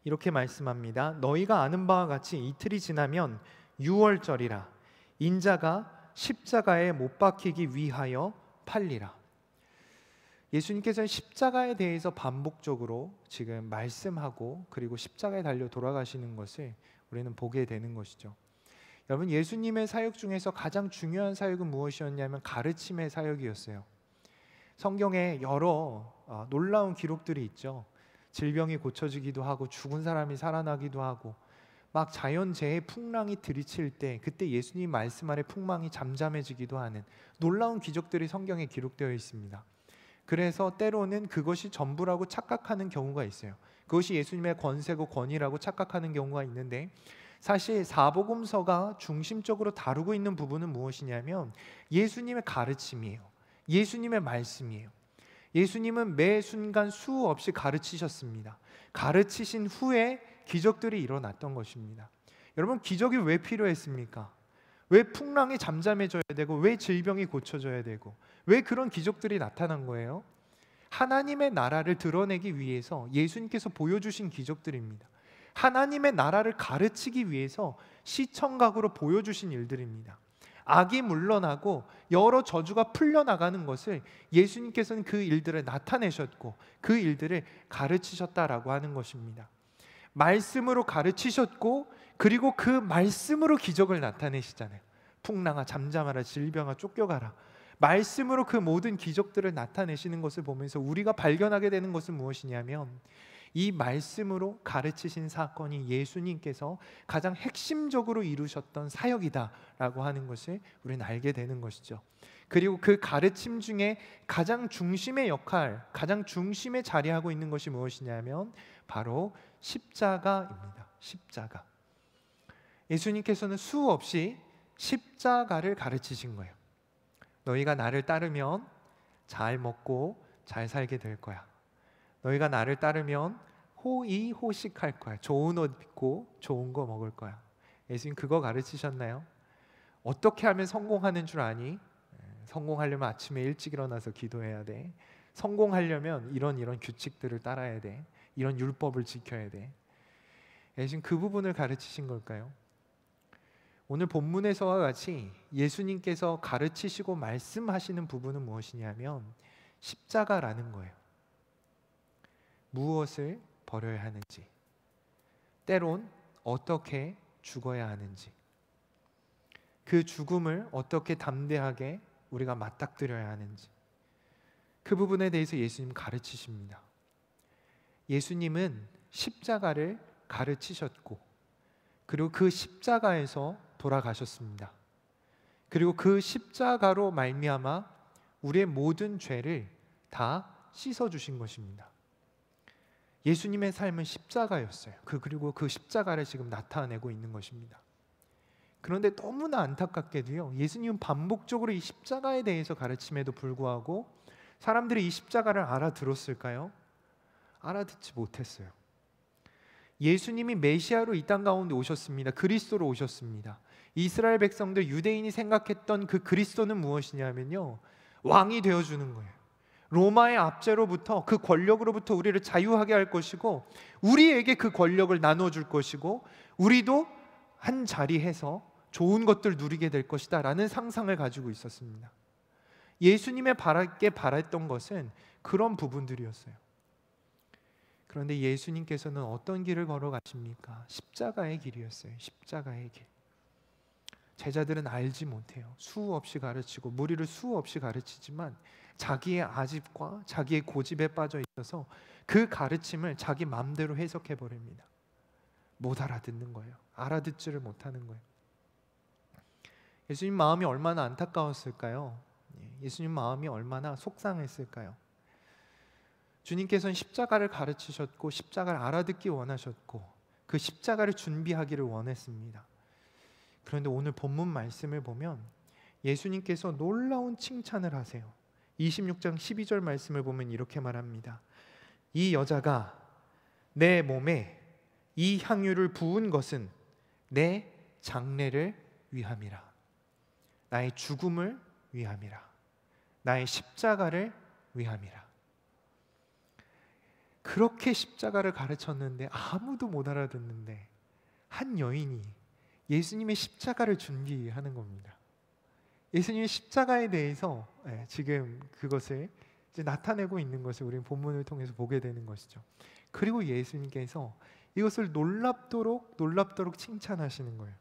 이렇게 말씀합니다. 너희가 아는 바와 같이 이틀이 지나면 유월절이라 인자가 십자가에 못 박히기 위하여 팔리라. 예수님께서는 십자가에 대해서 반복적으로 지금 말씀하고 그리고 십자가에 달려 돌아가시는 것을 우리는 보게 되는 것이죠. 여러분, 예수님의 사역 중에서 가장 중요한 사역은 무엇이었냐면 가르침의 사역이었어요. 성경에 여러 놀라운 기록들이 있죠. 질병이 고쳐지기도 하고 죽은 사람이 살아나기도 하고 막 자연재해 풍랑이 들이칠 때 그때 예수님 말씀 아래 풍망이 잠잠해지기도 하는 놀라운 기적들이 성경에 기록되어 있습니다. 그래서 때로는 그것이 전부라고 착각하는 경우가 있어요. 그것이 예수님의 권세고 권위라고 착각하는 경우가 있는데 사실 사복음서가 중심적으로 다루고 있는 부분은 무엇이냐면 예수님의 가르침이에요. 예수님의 말씀이에요. 예수님은 매 순간 수없이 가르치셨습니다. 가르치신 후에 기적들이 일어났던 것입니다. 여러분, 기적이 왜 필요했습니까? 왜 풍랑이 잠잠해져야 되고 왜 질병이 고쳐져야 되고 왜 그런 기적들이 나타난 거예요? 하나님의 나라를 드러내기 위해서 예수님께서 보여주신 기적들입니다. 하나님의 나라를 가르치기 위해서 시청각으로 보여주신 일들입니다. 악이 물러나고 여러 저주가 풀려나가는 것을 예수님께서는 그 일들을 나타내셨고 그 일들을 가르치셨다라고 하는 것입니다. 말씀으로 가르치셨고 그리고 그 말씀으로 기적을 나타내시잖아요. 풍랑아 잠잠하라, 질병아 쫓겨가라. 말씀으로 그 모든 기적들을 나타내시는 것을 보면서 우리가 발견하게 되는 것은 무엇이냐면 이 말씀으로 가르치신 사건이 예수님께서 가장 핵심적으로 이루셨던 사역이다라고 하는 것을 우리는 알게 되는 것이죠. 그리고 그 가르침 중에 가장 중심의 역할, 가장 중심에 자리하고 있는 것이 무엇이냐면 바로 십자가입니다. 십자가. 예수님께서는 수없이 십자가를 가르치신 거예요. 너희가 나를 따르면 잘 먹고 잘 살게 될 거야. 너희가 나를 따르면 호의호식할 거야. 좋은 옷 입고 좋은 거 먹을 거야. 예수님 그거 가르치셨나요? 어떻게 하면 성공하는 줄 아니? 성공하려면 아침에 일찍 일어나서 기도해야 돼. 성공하려면 이런 규칙들을 따라야 돼. 이런 율법을 지켜야 돼. 예수님 그 부분을 가르치신 걸까요? 오늘 본문에서와 같이 예수님께서 가르치시고 말씀하시는 부분은 무엇이냐면 십자가라는 거예요. 무엇을 버려야 하는지, 때론 어떻게 죽어야 하는지, 그 죽음을 어떻게 담대하게 우리가 맞닥뜨려야 하는지, 그 부분에 대해서 예수님 가르치십니다. 예수님은 십자가를 가르치셨고 그리고 그 십자가에서 돌아가셨습니다. 그리고 그 십자가로 말미암아 우리의 모든 죄를 다 씻어주신 것입니다. 예수님의 삶은 십자가였어요. 그리고 그 십자가를 지금 나타내고 있는 것입니다. 그런데 너무나 안타깝게도요, 예수님은 반복적으로 이 십자가에 대해서 가르침에도 불구하고 사람들이 이 십자가를 알아들었을까요? 알아듣지 못했어요. 예수님이 메시아로 이 땅 가운데 오셨습니다. 그리스도로 오셨습니다. 이스라엘 백성들, 유대인이 생각했던 그 그리스도는 무엇이냐면요, 왕이 되어주는 거예요. 로마의 압제로부터, 그 권력으로부터 우리를 자유하게 할 것이고, 우리에게 그 권력을 나눠줄 것이고, 우리도 한 자리에서 좋은 것들 누리게 될 것이다 라는 상상을 가지고 있었습니다. 예수님의 바랐던 것은 그런 부분들이었어요. 그런데 예수님께서는 어떤 길을 걸어가십니까? 십자가의 길이었어요. 십자가의 길. 제자들은 알지 못해요. 수없이 가르치고 무리를 수없이 가르치지만 자기의 아집과 자기의 고집에 빠져 있어서 그 가르침을 자기 마음대로 해석해 버립니다. 못 알아듣는 거예요. 알아듣지를 못하는 거예요. 예수님 마음이 얼마나 안타까웠을까요? 예수님 마음이 얼마나 속상했을까요? 주님께서는 십자가를 가르치셨고 십자가를 알아듣기 원하셨고 그 십자가를 준비하기를 원했습니다. 그런데 오늘 본문 말씀을 보면 예수님께서 놀라운 칭찬을 하세요. 26장 12절 말씀을 보면 이렇게 말합니다. 이 여자가 내 몸에 이 향유를 부은 것은 내 장례를 위함이라. 나의 죽음을 위함이라. 나의 십자가를 위함이라. 그렇게 십자가를 가르쳤는데 아무도 못 알아듣는데 한 여인이 예수님의 십자가를 준비하는 겁니다. 예수님의 십자가에 대해서 지금 그것을 이제 나타내고 있는 것을 우리는 본문을 통해서 보게 되는 것이죠. 그리고 예수님께서 이것을 놀랍도록 칭찬하시는 거예요.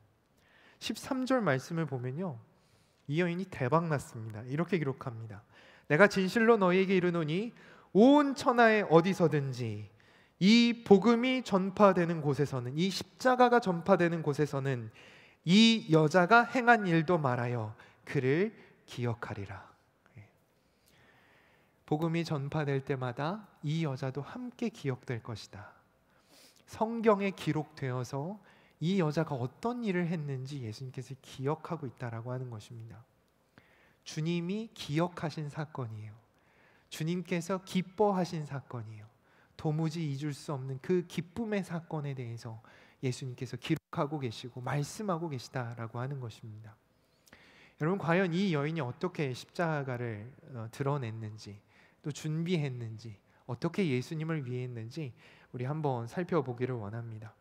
13절 말씀을 보면요, 이 여인이 대박 났습니다. 이렇게 기록합니다. 내가 진실로 너희에게 이르노니 온 천하에 어디서든지 이 복음이 전파되는 곳에서는, 이 십자가가 전파되는 곳에서는 이 여자가 행한 일도 말하여 그를 기억하리라. 복음이 전파될 때마다 이 여자도 함께 기억될 것이다. 성경에 기록되어서 이 여자가 어떤 일을 했는지 예수님께서 기억하고 있다라고 하는 것입니다. 주님이 기억하신 사건이에요. 주님께서 기뻐하신 사건이에요. 도무지 잊을 수 없는 그 기쁨의 사건에 대해서 예수님께서 기록하고 계시고 말씀하고 계시다라고 하는 것입니다. 여러분, 과연 이 여인이 어떻게 십자가를 드러냈는지, 또 준비했는지, 어떻게 예수님을 위해 했는지 우리 한번 살펴보기를 원합니다.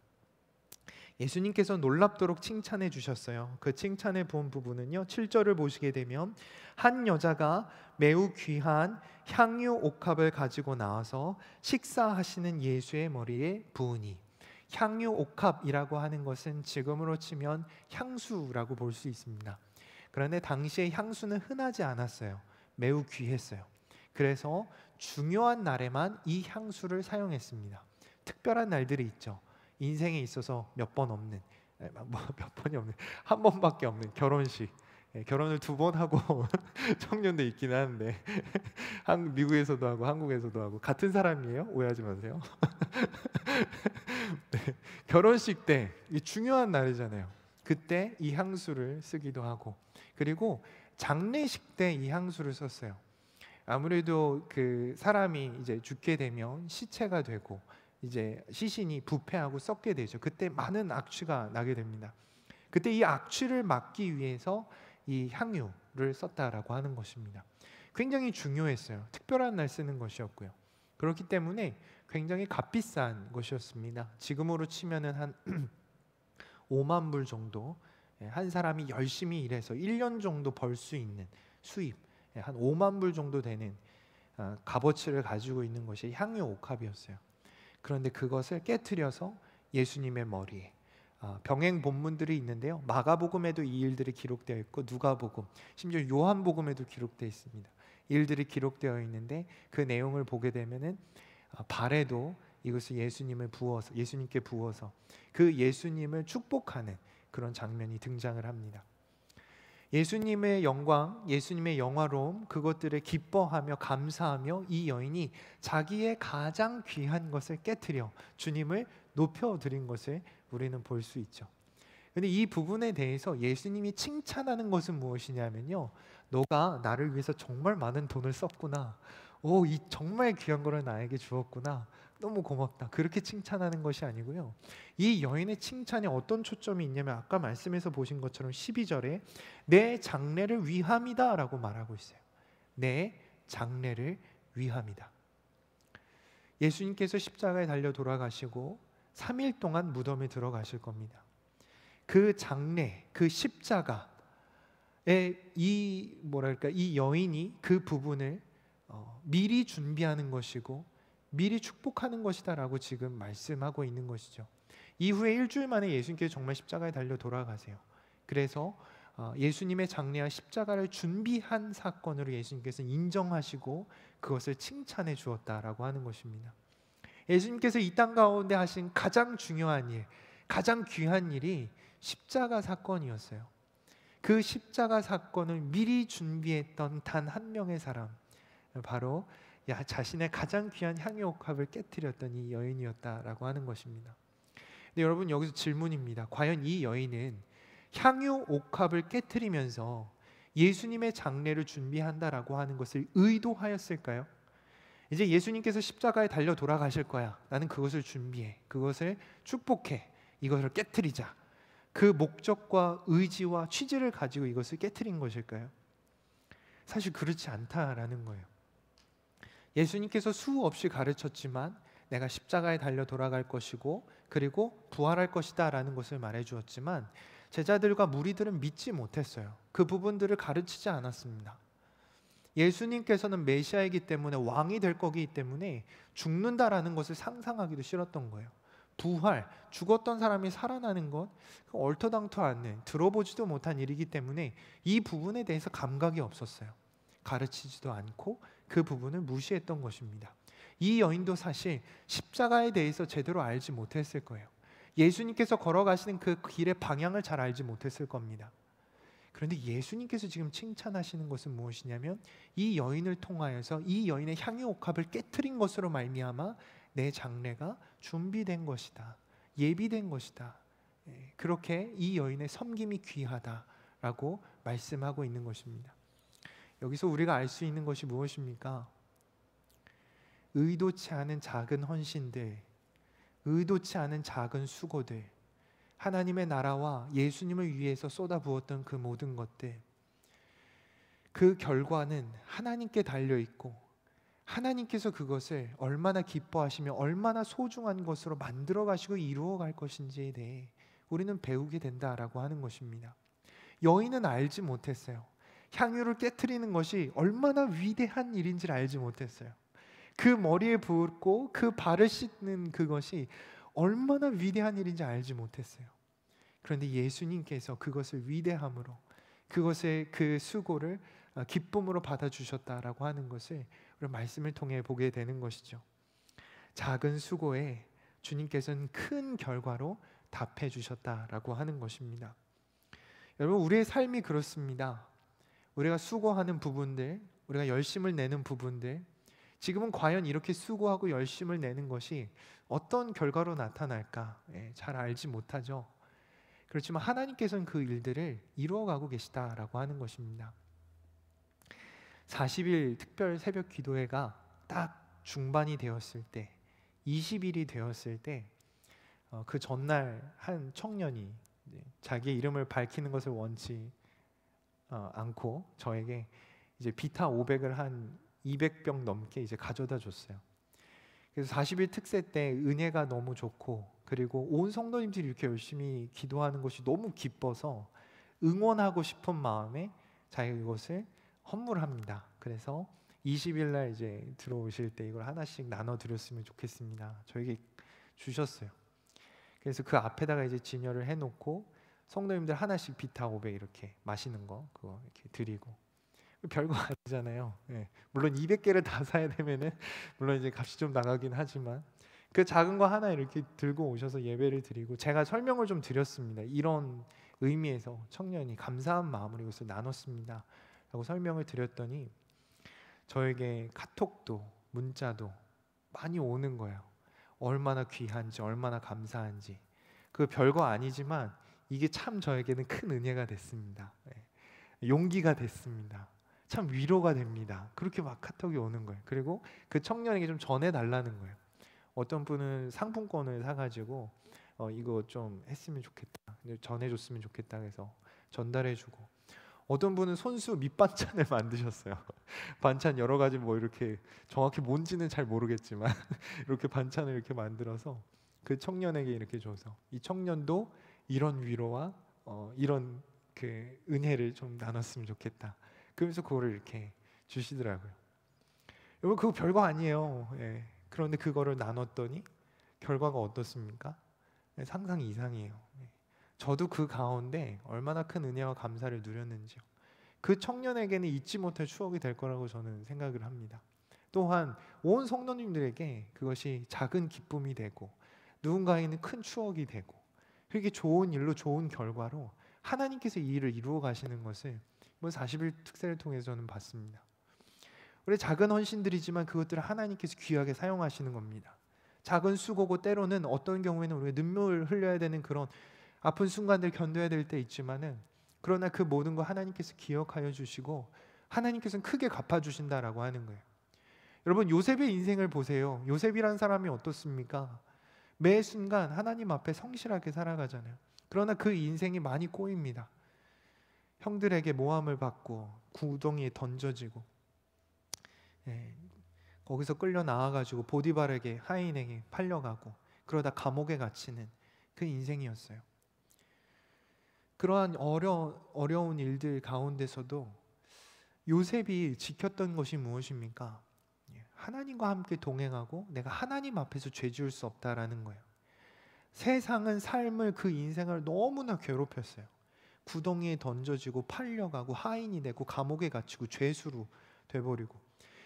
예수님께서 놀랍도록 칭찬해 주셨어요. 그 칭찬의 본 부분은요, 7절을 보시게 되면 한 여자가 매우 귀한 향유 옥합을 가지고 나와서 식사하시는 예수의 머리에 부으니, 향유 옥합이라고 하는 것은 지금으로 치면 향수라고 볼 수 있습니다. 그런데 당시에 향수는 흔하지 않았어요. 매우 귀했어요. 그래서 중요한 날에만 이 향수를 사용했습니다. 특별한 날들이 있죠. 인생에 있어서 몇 번이 없는, 한 번밖에 없는 결혼식. 결혼을 2번 하고 청년도 있긴 하는데 미국에서도 하고 한국에서도 하고 같은 사람이에요. 오해하지 마세요. 네, 결혼식 때 중요한 날이잖아요. 그때 이 향수를 쓰기도 하고, 그리고 장례식 때 이 향수를 썼어요. 아무래도 그 사람이 이제 죽게 되면 시체가 되고 이제 시신이 부패하고 썩게 되죠. 그때 많은 악취가 나게 됩니다. 그때 이 악취를 막기 위해서 이 향유를 썼다라고 하는 것입니다. 굉장히 중요했어요. 특별한 날 쓰는 것이었고요. 그렇기 때문에 굉장히 값비싼 것이었습니다. 지금으로 치면은 한 5만 불 정도, 한 사람이 열심히 일해서 1년 정도 벌 수 있는 수입, 한 5만 불 정도 되는 값어치를 가지고 있는 것이 향유 옥합이었어요. 그런데 그것을 깨트려서 예수님의 머리에, 병행 본문들이 있는데요, 마가복음에도 이 일들이 기록되어 있고 누가복음, 심지어 요한복음에도 기록되어 있습니다. 일들이 기록되어 있는데 그 내용을 보게 되면은 발에도 이것을 예수님께 부어서 그 예수님을 축복하는 그런 장면이 등장을 합니다. 예수님의 영광, 예수님의 영화로움, 그것들을 기뻐하며 감사하며 이 여인이 자기의 가장 귀한 것을 깨트려 주님을 높여드린 것을 우리는 볼 수 있죠. 근데 이 부분에 대해서 예수님이 칭찬하는 것은 무엇이냐면요, 너가 나를 위해서 정말 많은 돈을 썼구나, 이 정말 귀한 거를 나에게 주었구나, 너무 고맙다, 그렇게 칭찬하는 것이 아니고요, 이 여인의 칭찬에 어떤 초점이 있냐면 아까 말씀에서 보신 것처럼 12절에 내 장래를 위함이다 라고 말하고 있어요. 내 장래를 위함이다. 예수님께서 십자가에 달려 돌아가시고 3일 동안 무덤에 들어가실 겁니다. 그 장래, 그 십자가에 이 여인이 그 부분을 미리 준비하는 것이고 미리 축복하는 것이다라고 지금 말씀하고 있는 것이죠. 이후에 일주일 만에 예수님께서 정말 십자가에 달려 돌아가세요. 그래서 예수님의 장래와 십자가를 준비한 사건으로 예수님께서 인정하시고 그것을 칭찬해 주었다라고 하는 것입니다. 예수님께서 이 땅 가운데 하신 가장 중요한 일, 가장 귀한 일이 십자가 사건이었어요. 그 십자가 사건을 미리 준비했던 단 한 명의 사람, 바로 자신의 가장 귀한 향유옥합을 깨뜨렸던 이 여인이었다라고 하는 것입니다. 근데 여러분, 여기서 질문입니다. 과연 이 여인은 향유옥합을 깨뜨리면서 예수님의 장례를 준비한다라고 하는 것을 의도하였을까요? 이제 예수님께서 십자가에 달려 돌아가실 거야, 나는 그것을 준비해, 그것을 축복해, 이것을 깨뜨리자, 그 목적과 의지와 취지를 가지고 이것을 깨뜨린 것일까요? 사실 그렇지 않다라는 거예요. 예수님께서 수없이 가르쳤지만 내가 십자가에 달려 돌아갈 것이고 그리고 부활할 것이다 라는 것을 말해 주었지만 제자들과 무리들은 믿지 못했어요. 그 부분들을 가르치지 않았습니다. 예수님께서는 메시아이기 때문에, 왕이 될 거기 때문에 죽는다라는 것을 상상하기도 싫었던 거예요. 부활, 죽었던 사람이 살아나는 것, 얼토당토 않는, 들어보지도 못한 일이기 때문에 이 부분에 대해서 감각이 없었어요. 가르치지도 않고 그 부분을 무시했던 것입니다. 이 여인도 사실 십자가에 대해서 제대로 알지 못했을 거예요. 예수님께서 걸어가시는 그 길의 방향을 잘 알지 못했을 겁니다. 그런데 예수님께서 지금 칭찬하시는 것은 무엇이냐면 이 여인을 통하여서 이 여인의 향유옥합을 깨트린 것으로 말미암아 내 장래가 준비된 것이다, 예비된 것이다, 그렇게 이 여인의 섬김이 귀하다라고 말씀하고 있는 것입니다. 여기서 우리가 알 수 있는 것이 무엇입니까? 의도치 않은 작은 헌신들, 의도치 않은 작은 수고들, 하나님의 나라와 예수님을 위해서 쏟아부었던 그 모든 것들, 그 결과는 하나님께 달려있고 하나님께서 그것을 얼마나 기뻐하시며 얼마나 소중한 것으로 만들어 가시고 이루어 갈 것인지에 대해 우리는 배우게 된다라고 하는 것입니다. 여인은 알지 못했어요. 향유를 깨트리는 것이 얼마나 위대한 일인지를 알지 못했어요. 그 머리에 붓고 그 발을 씻는 그것이 얼마나 위대한 일인지 알지 못했어요. 그런데 예수님께서 그것을 위대함으로, 그것의 그 수고를 기쁨으로 받아주셨다라고 하는 것을 우리 말씀을 통해 보게 되는 것이죠. 작은 수고에 주님께서는 큰 결과로 답해 주셨다라고 하는 것입니다. 여러분, 우리의 삶이 그렇습니다. 우리가 수고하는 부분들, 우리가 열심을 내는 부분들, 지금은 과연 이렇게 수고하고 열심을 내는 것이 어떤 결과로 나타날까 잘 알지 못하죠. 그렇지만 하나님께서는 그 일들을 이루어가고 계시다라고 하는 것입니다. 40일 특별 새벽 기도회가 딱 중반이 되었을 때, 20일이 되었을 때, 그 전날 한 청년이 자기의 이름을 밝히는 것을 원치 않고 저에게 이제 비타 500을 한 200병 넘게 이제 가져다 줬어요. 그래서 40일 특세 때 은혜가 너무 좋고, 그리고 온 성도님들이 이렇게 열심히 기도하는 것이 너무 기뻐서 응원하고 싶은 마음에 자기가 이것을 헌물합니다. 그래서 20일 날 이제 들어오실 때 이걸 하나씩 나눠 드렸으면 좋겠습니다. 저에게 주셨어요. 그래서 그 앞에다가 이제 진열을 해놓고 성도님들 하나씩 비타 500 이렇게 마시는 거 그거 이렇게 드리고, 별거 아니잖아요. 물론 200개를 다 사야 되면은 물론 이제 값이 좀 나가긴 하지만 그 작은 거 하나 이렇게 들고 오셔서 예배를 드리고, 제가 설명을 좀 드렸습니다. 이런 의미에서 청년이 감사한 마음으로 이것을 나눴습니다 라고 설명을 드렸더니 저에게 카톡도 문자도 많이 오는 거예요. 얼마나 귀한지, 얼마나 감사한지. 그 별거 아니지만 이게 참 저에게는 큰 은혜가 됐습니다. 용기가 됐습니다. 참 위로가 됩니다. 그렇게 막 카톡이 오는 거예요. 그리고 그 청년에게 좀 전해달라는 거예요. 어떤 분은 상품권을 사가지고 이거 좀 했으면 좋겠다, 전해줬으면 좋겠다 해서 전달해주고, 어떤 분은 손수 밑반찬을 만드셨어요. 반찬 여러 가지 뭐 이렇게 정확히 뭔지는 잘 모르겠지만 이렇게 반찬을 이렇게 만들어서 그 청년에게 이렇게 줘서 이 청년도 이런 위로와 이런 그 은혜를 좀 나눴으면 좋겠다. 그러면서 그거를 이렇게 주시더라고요. 여러분 그거 별거 아니에요. 예. 그런데 그거를 나눴더니 결과가 어떻습니까? 상상 이상이에요. 저도 그 가운데 얼마나 큰 은혜와 감사를 누렸는지요. 그 청년에게는 잊지 못할 추억이 될 거라고 저는 생각을 합니다. 또한 온 성도님들에게 그것이 작은 기쁨이 되고 누군가에게는 큰 추억이 되고 그렇게 좋은 일로 좋은 결과로 하나님께서 이 일을 이루어 가시는 것을 이번 40일 특세를 통해서 저는 봤습니다. 우리 작은 헌신들이지만 그것들을 하나님께서 귀하게 사용하시는 겁니다. 작은 수고고 때로는 어떤 경우에는 우리가 눈물을 흘려야 되는 그런 아픈 순간들 견뎌야 될 때 있지만은 그러나 그 모든 거 하나님께서 기억하여 주시고 하나님께서는 크게 갚아주신다라고 하는 거예요. 여러분 요셉의 인생을 보세요. 요셉이란 사람이 어떻습니까? 매 순간 하나님 앞에 성실하게 살아가잖아요. 그러나 그 인생이 많이 꼬입니다. 형들에게 모함을 받고 구덩이에 던져지고 거기서 끌려 나와가지고 보디발에게 하인에게 팔려가고 그러다 감옥에 갇히는 그 인생이었어요. 그러한 어려운 일들 가운데서도 요셉이 지켰던 것이 무엇입니까? 하나님과 함께 동행하고 내가 하나님 앞에서 죄 지을 수 없다라는 거예요. 세상은 삶을 그 인생을 너무나 괴롭혔어요. 구덩이에 던져지고 팔려가고 하인이 되고 감옥에 갇히고 죄수로 돼버리고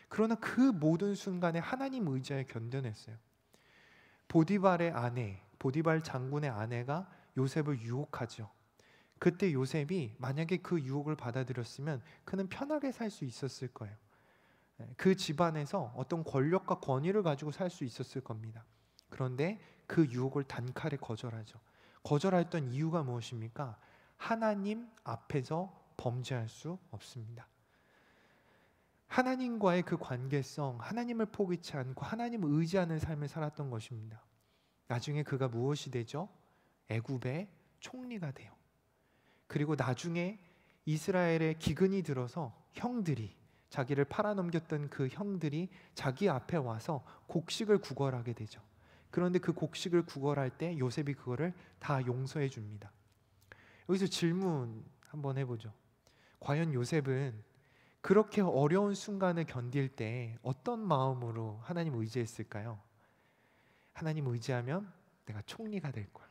그러나 그 모든 순간에 하나님 의지하여 견뎌냈어요. 보디발의 아내, 보디발 장군의 아내가 요셉을 유혹하죠. 그때 요셉이 만약에 그 유혹을 받아들였으면 그는 편하게 살 수 있었을 거예요. 그 집안에서 어떤 권력과 권위를 가지고 살 수 있었을 겁니다. 그런데 그 유혹을 단칼에 거절하죠. 거절했던 이유가 무엇입니까? 하나님 앞에서 범죄할 수 없습니다. 하나님과의 그 관계성, 하나님을 포기치 않고 하나님을 의지하는 삶을 살았던 것입니다. 나중에 그가 무엇이 되죠? 애굽의 총리가 돼요. 그리고 나중에 이스라엘의 기근이 들어서 형들이 자기를 팔아넘겼던 그 형들이 자기 앞에 와서 곡식을 구걸하게 되죠. 그런데 그 곡식을 구걸할 때 요셉이 그거를 다 용서해 줍니다. 여기서 질문 한번 해보죠. 과연 요셉은 그렇게 어려운 순간을 견딜 때 어떤 마음으로 하나님 의지했을까요? 하나님 의지하면 내가 총리가 될 거야.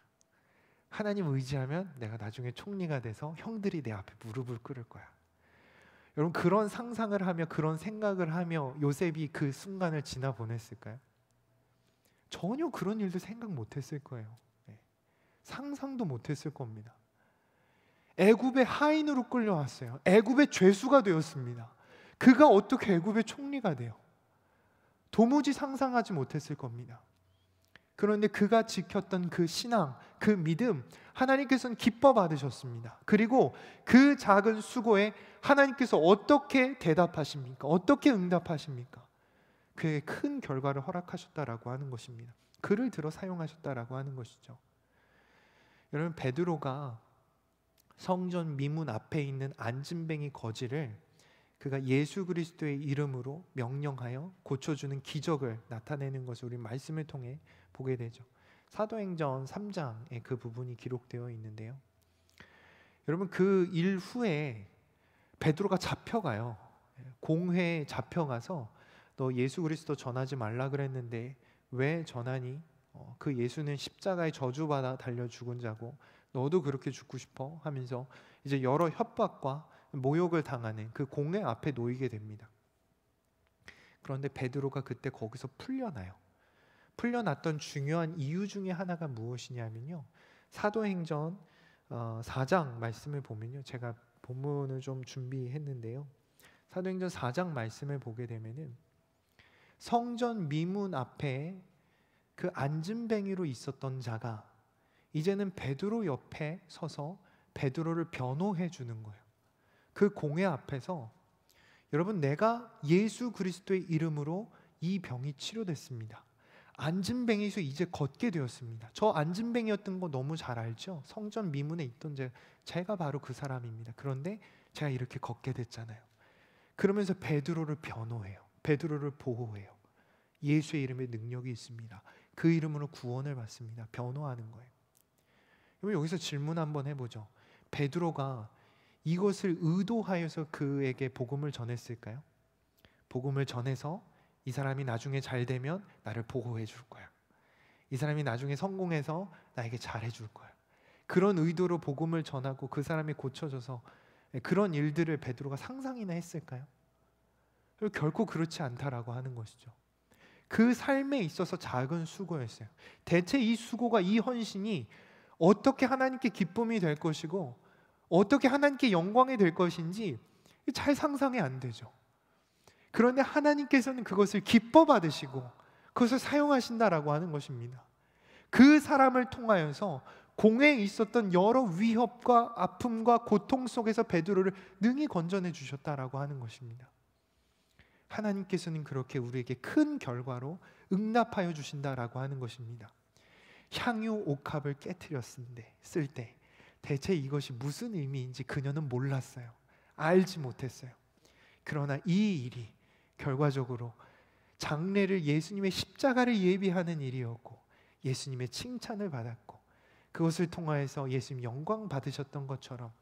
하나님 의지하면 내가 나중에 총리가 돼서 형들이 내 앞에 무릎을 꿇을 거야. 여러분 그런 상상을 하며 그런 생각을 하며 요셉이 그 순간을 지나 보냈을까요? 전혀 그런 일도 생각 못했을 거예요. 상상도 못했을 겁니다. 애굽의 하인으로 끌려왔어요. 애굽의 죄수가 되었습니다. 그가 어떻게 애굽의 총리가 돼요? 도무지 상상하지 못했을 겁니다. 그런데 그가 지켰던 그 신앙, 그 믿음 하나님께서는 기뻐 받으셨습니다. 그리고 그 작은 수고에 하나님께서 어떻게 대답하십니까? 어떻게 응답하십니까? 그의 큰 결과를 허락하셨다라고 하는 것입니다. 그를 들어 사용하셨다라고 하는 것이죠. 여러분 베드로가 성전 미문 앞에 있는 안진뱅이 거지를 그가 예수 그리스도의 이름으로 명령하여 고쳐주는 기적을 나타내는 것을 우리 말씀을 통해 보게 되죠. 사도행전 3장에 그 부분이 기록되어 있는데요. 여러분 그 일 후에 베드로가 잡혀가요. 공회에 잡혀가서 너 예수 그리스도 전하지 말라 그랬는데 왜 전하니? 그 예수는 십자가에 저주받아 달려 죽은 자고 너도 그렇게 죽고 싶어? 하면서 이제 여러 협박과 모욕을 당하는 그 공회 앞에 놓이게 됩니다. 그런데 베드로가 그때 거기서 풀려나요. 풀려났던 중요한 이유 중에 하나가 무엇이냐면요. 사도행전 4장 말씀을 보면요, 제가 본문을 좀 준비했는데요, 사도행전 4장 말씀을 보게 되면은 성전 미문 앞에 그 앉은뱅이로 있었던 자가 이제는 베드로 옆에 서서 베드로를 변호해 주는 거예요. 그 공회 앞에서 여러분, 내가 예수 그리스도의 이름으로 이 병이 치료됐습니다. 앉은뱅이에서 이제 걷게 되었습니다. 저 앉은뱅이였던 거 너무 잘 알죠? 성전 미문에 있던 제가 바로 그 사람입니다. 그런데 제가 이렇게 걷게 됐잖아요. 그러면서 베드로를 변호해요. 베드로를 보호해요. 예수의 이름에 능력이 있습니다. 그 이름으로 구원을 받습니다. 변호하는 거예요. 여기서 질문 한번 해보죠. 베드로가 이것을 의도하여서 그에게 복음을 전했을까요? 복음을 전해서 이 사람이 나중에 잘 되면 나를 보호해 줄 거야. 이 사람이 나중에 성공해서 나에게 잘해 줄 거야. 그런 의도로 복음을 전하고 그 사람이 고쳐져서 그런 일들을 베드로가 상상이나 했을까요? 결코 그렇지 않다라고 하는 것이죠. 그 삶에 있어서 작은 수고였어요. 대체 이 수고가, 이 헌신이 어떻게 하나님께 기쁨이 될 것이고 어떻게 하나님께 영광이 될 것인지 잘 상상이 안 되죠. 그런데 하나님께서는 그것을 기뻐 받으시고 그것을 사용하신다라고 하는 것입니다. 그 사람을 통하여서 공회에 있었던 여러 위협과 아픔과 고통 속에서 베드로를 능히 건져내 주셨다라고 하는 것입니다. 하나님께서는 그렇게 우리에게 큰 결과로 응답하여 주신다라고 하는 것입니다. 향유 옥합을 깨트렸을 때 대체 이것이 무슨 의미인지 그녀는 몰랐어요. 알지 못했어요. 그러나 이 일이 결과적으로 장례를, 예수님의 십자가를 예비하는 일이었고 예수님의 칭찬을 받았고 그것을 통하여서 예수님 영광 받으셨던 것처럼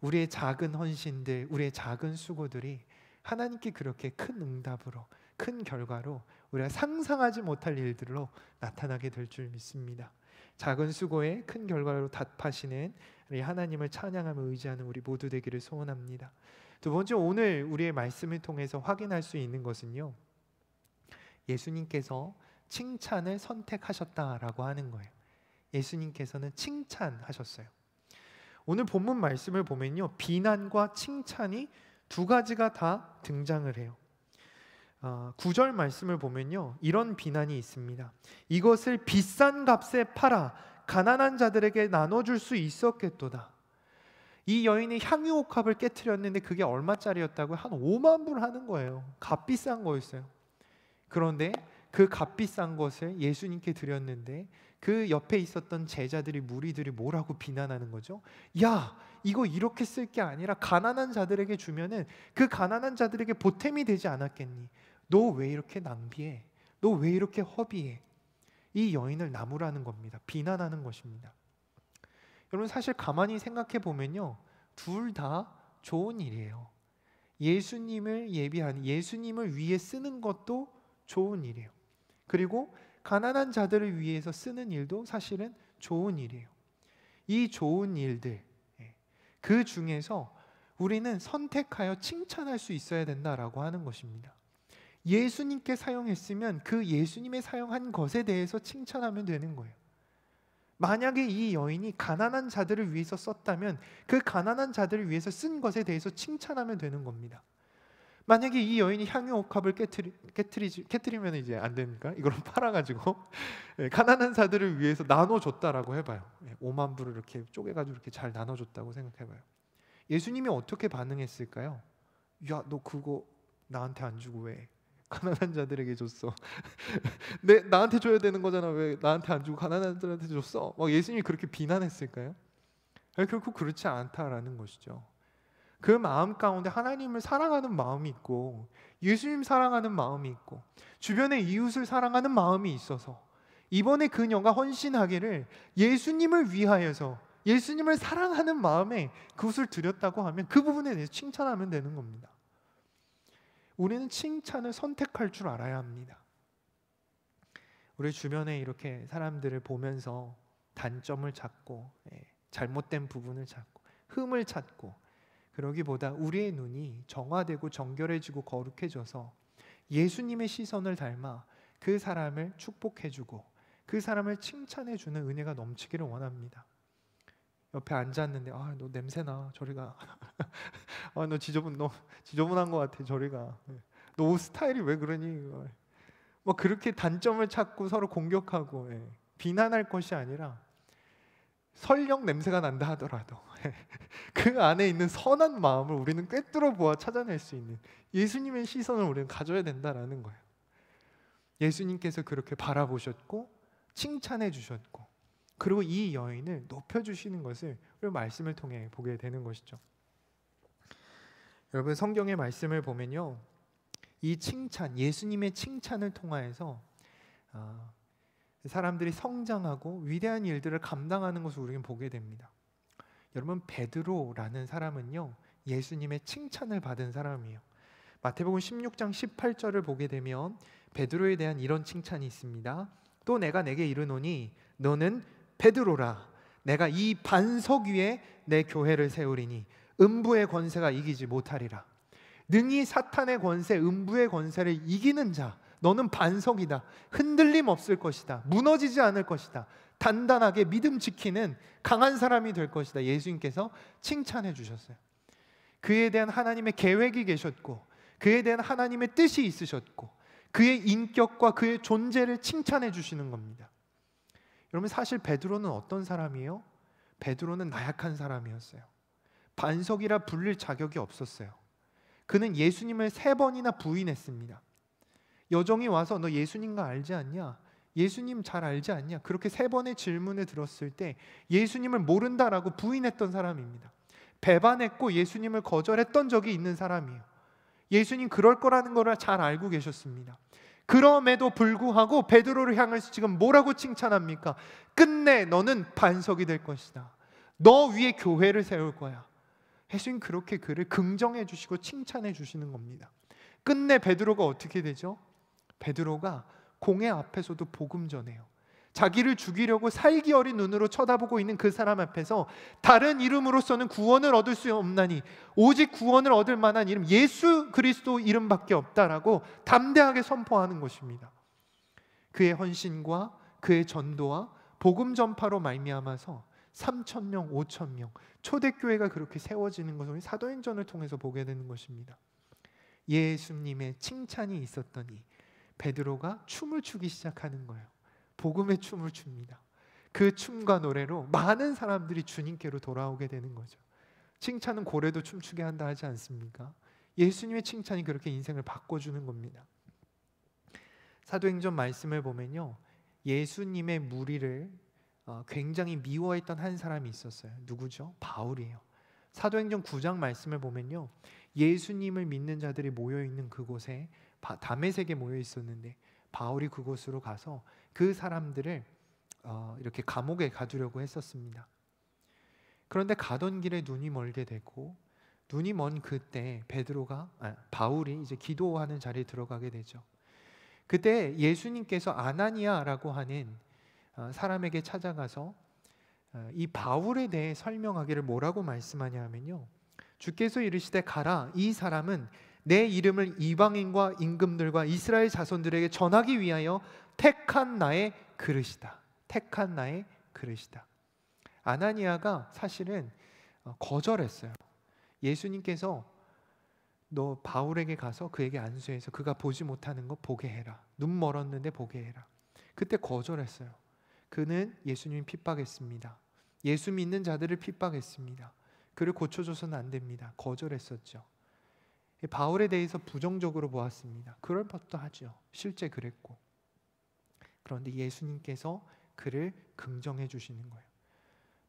우리의 작은 헌신들, 우리의 작은 수고들이 하나님께 그렇게 큰 응답으로, 큰 결과로 우리가 상상하지 못할 일들로 나타나게 될 줄 믿습니다. 작은 수고에 큰 결과로 답하시는 우리 하나님을 찬양하며 의지하는 우리 모두 되기를 소원합니다. 두 번째, 오늘 우리의 말씀을 통해서 확인할 수 있는 것은요, 예수님께서 칭찬을 선택하셨다라고 하는 거예요. 예수님께서는 칭찬하셨어요. 오늘 본문 말씀을 보면요, 비난과 칭찬이 두 가지가 다 등장을 해요. 9절 말씀을 보면요, 이런 비난이 있습니다. 이것을 비싼 값에 팔아 가난한 자들에게 나눠줄 수 있었겠도다. 이 여인이 향유옥합을 깨트렸는데 그게 얼마짜리였다고요? 한 5만 불 하는 거예요. 값비싼 거였어요. 그런데 그 값비싼 것을 예수님께 드렸는데 그 옆에 있었던 제자들이, 무리들이 뭐라고 비난하는 거죠? 야, 이거 이렇게 쓸 게 아니라 가난한 자들에게 주면은 그 가난한 자들에게 보탬이 되지 않았겠니? 너 왜 이렇게 낭비해? 너 왜 이렇게 허비해? 이 여인을 나무라는 겁니다. 비난하는 것입니다. 여러분, 사실 가만히 생각해 보면요, 둘 다 좋은 일이에요. 예수님을 예비하는, 예수님을 위해 쓰는 것도 좋은 일이에요. 그리고 가난한 자들을 위해서 쓰는 일도 사실은 좋은 일이에요. 이 좋은 일들, 그 중에서 우리는 선택하여 칭찬할 수 있어야 된다라고 하는 것입니다. 예수님께 사용했으면 그 예수님의 사용한 것에 대해서 칭찬하면 되는 거예요. 만약에 이 여인이 가난한 자들을 위해서 썼다면 그 가난한 자들을 위해서 쓴 것에 대해서 칭찬하면 되는 겁니다. 만약에 이 여인이 향유옥합을 깨트리면 이제 안 됩니까? 이걸 팔아가지고 가난한 자들을 위해서 나눠줬다라고 해봐요. 5만 불을 이렇게 쪼개가지고 이렇게 잘 나눠줬다고 생각해봐요. 예수님이 어떻게 반응했을까요? 야, 너 그거 나한테 안 주고 왜 가난한 자들에게 줬어? 나한테 줘야 되는 거잖아. 왜 나한테 안 주고 가난한 자들한테 줬어? 막 예수님이 그렇게 비난했을까요? 결코 그렇지 않다라는 것이죠. 그 마음 가운데 하나님을 사랑하는 마음이 있고 예수님 사랑하는 마음이 있고 주변의 이웃을 사랑하는 마음이 있어서 이번에 그녀가 헌신하기를 예수님을 위하여서 예수님을 사랑하는 마음에 그것을 드렸다고 하면 그 부분에 대해서 칭찬하면 되는 겁니다. 우리는 칭찬을 선택할 줄 알아야 합니다. 우리 주변에 이렇게 사람들을 보면서 단점을 찾고 잘못된 부분을 찾고 흠을 찾고 그러기보다 우리의 눈이 정화되고 정결해지고 거룩해져서 예수님의 시선을 닮아 그 사람을 축복해주고 그 사람을 칭찬해주는 은혜가 넘치기를 원합니다. 옆에 앉았는데 너 냄새나 저리 가. 너 지저분한 것 같아 저리 가. 너 옷 스타일이 왜 그러니? 뭐 그렇게 단점을 찾고 서로 공격하고 비난할 것이 아니라 설령 냄새가 난다 하더라도 그 안에 있는 선한 마음을 우리는 꿰뚫어 보아 찾아낼 수 있는 예수님의 시선을 우리는 가져야 된다라는 거예요. 예수님께서 그렇게 바라보셨고 칭찬해 주셨고 그리고 이 여인을 높여주시는 것을 우리 말씀을 통해 보게 되는 것이죠. 여러분 성경의 말씀을 보면요, 이 칭찬, 예수님의 칭찬을 통하여서 사람들이 성장하고 위대한 일들을 감당하는 것을 우리는 보게 됩니다. 여러분 베드로라는 사람은요 예수님의 칭찬을 받은 사람이에요. 마태복음 16장 18절을 보게 되면 베드로에 대한 이런 칭찬이 있습니다. 또 내가 내게 이르노니 너는 베드로라. 내가 이 반석 위에 내 교회를 세우리니 음부의 권세가 이기지 못하리라. 능히 사탄의 권세, 음부의 권세를 이기는 자, 너는 반석이다. 흔들림 없을 것이다. 무너지지 않을 것이다. 단단하게 믿음 지키는 강한 사람이 될 것이다. 예수님께서 칭찬해 주셨어요. 그에 대한 하나님의 계획이 계셨고 그에 대한 하나님의 뜻이 있으셨고 그의 인격과 그의 존재를 칭찬해 주시는 겁니다. 여러분 사실 베드로는 어떤 사람이에요? 베드로는 나약한 사람이었어요. 반석이라 불릴 자격이 없었어요. 그는 예수님을 3번이나 부인했습니다. 여종이 와서 너 예수님과 알지 않냐? 예수님 잘 알지 않냐? 그렇게 3번의 질문을 들었을 때 예수님을 모른다라고 부인했던 사람입니다. 배반했고 예수님을 거절했던 적이 있는 사람이에요. 예수님 그럴 거라는 걸 잘 알고 계셨습니다. 그럼에도 불구하고 베드로를 향해서 지금 뭐라고 칭찬합니까? 끝내 너는 반석이 될 것이다. 너 위에 교회를 세울 거야. 예수님 그렇게 그를 긍정해 주시고 칭찬해 주시는 겁니다. 끝내 베드로가 어떻게 되죠? 베드로가 공회 앞에서도 복음 전해요. 자기를 죽이려고 살기 어린 눈으로 쳐다보고 있는 그 사람 앞에서 다른 이름으로서는 구원을 얻을 수 없나니 오직 구원을 얻을 만한 이름 예수 그리스도 이름밖에 없다라고 담대하게 선포하는 것입니다. 그의 헌신과 그의 전도와 복음 전파로 말미암아서 3,000명, 5,000명 초대교회가 그렇게 세워지는 것을 사도행전을 통해서 보게 되는 것입니다. 예수님의 칭찬이 있었더니 베드로가 춤을 추기 시작하는 거예요. 복음의 춤을 춥니다. 그 춤과 노래로 많은 사람들이 주님께로 돌아오게 되는 거죠. 칭찬은 고래도 춤추게 한다 하지 않습니까? 예수님의 칭찬이 그렇게 인생을 바꿔주는 겁니다. 사도행전 말씀을 보면요, 예수님의 무리를 굉장히 미워했던 한 사람이 있었어요. 누구죠? 바울이에요. 사도행전 9장 말씀을 보면요, 예수님을 믿는 자들이 모여있는 그곳에 다메섹에 모여 있었는데 바울이 그곳으로 가서 그 사람들을 이렇게 감옥에 가두려고 했었습니다. 그런데 가던 길에 눈이 멀게 되고 눈이 먼 그때 바울이 이제 기도하는 자리에 들어가게 되죠. 그때 예수님께서 아나니아라고 하는 사람에게 찾아가서 이 바울에 대해 설명하기를 뭐라고 말씀하냐 하면요, 주께서 이르시되 가라. 이 사람은 내 이름을 이방인과 임금들과 이스라엘 자손들에게 전하기 위하여 택한 나의 그릇이다. 택한 나의 그릇이다. 아나니아가 사실은 거절했어요. 예수님께서 너 바울에게 가서 그에게 안수해서 그가 보지 못하는 거 보게 해라. 눈 멀었는데 보게 해라. 그때 거절했어요. 그는 예수님이 핍박했습니다. 예수 믿는 자들을 핍박했습니다. 그를 고쳐줘서는 안 됩니다. 거절했었죠. 바울에 대해서 부정적으로 보았습니다. 그럴 법도 하죠. 실제 그랬고. 그런데 예수님께서 그를 긍정해 주시는 거예요.